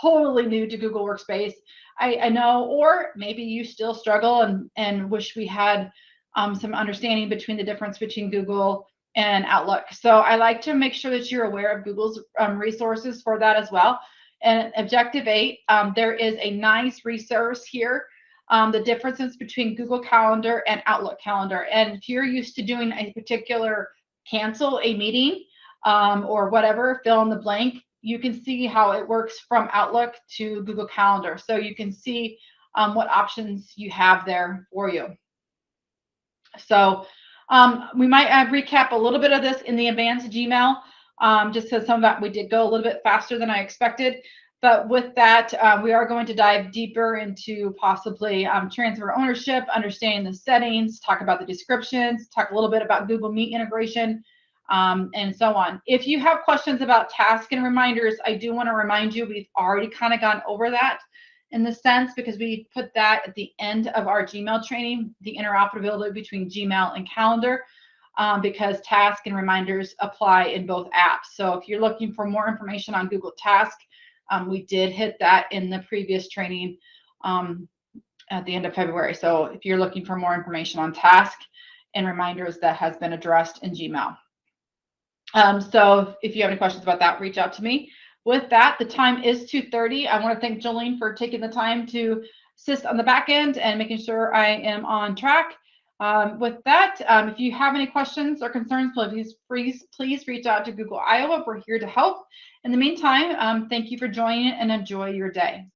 [SPEAKER 1] totally new to Google Workspace. I know, or maybe you still struggle and wish we had some understanding between the difference between Google and Outlook. So I like to make sure that you're aware of Google's resources for that as well. And Objective 8, there is a nice resource here, the differences between Google Calendar and Outlook Calendar. And if you're used to doing a particular cancel a meeting or whatever, fill in the blank, you can see how it works from Outlook to Google Calendar. So you can see what options you have there for you. So we might recap a little bit of this in the advanced Gmail, just because some of that we did go a little bit faster than I expected. But with that, we are going to dive deeper into possibly transfer ownership, understanding the settings, talk about the descriptions, talk a little bit about Google Meet integration, and so on. If you have questions about tasks and reminders, I do want to remind you we've already kind of gone over that in the sense, because we put that at the end of our Gmail training, the interoperability between Gmail and Calendar, because task and reminders apply in both apps. So if you're looking for more information on Google Task, we did hit that in the previous training at the end of February. So if you're looking for more information on task and reminders, that has been addressed in Gmail. So if you have any questions about that, reach out to me. With that, the time is 2:30. I want to thank Jolene for taking the time to assist on the back end and making sure I am on track. With that, if you have any questions or concerns, please reach out to Google Iowa. We're here to help. In the meantime, thank you for joining and enjoy your day.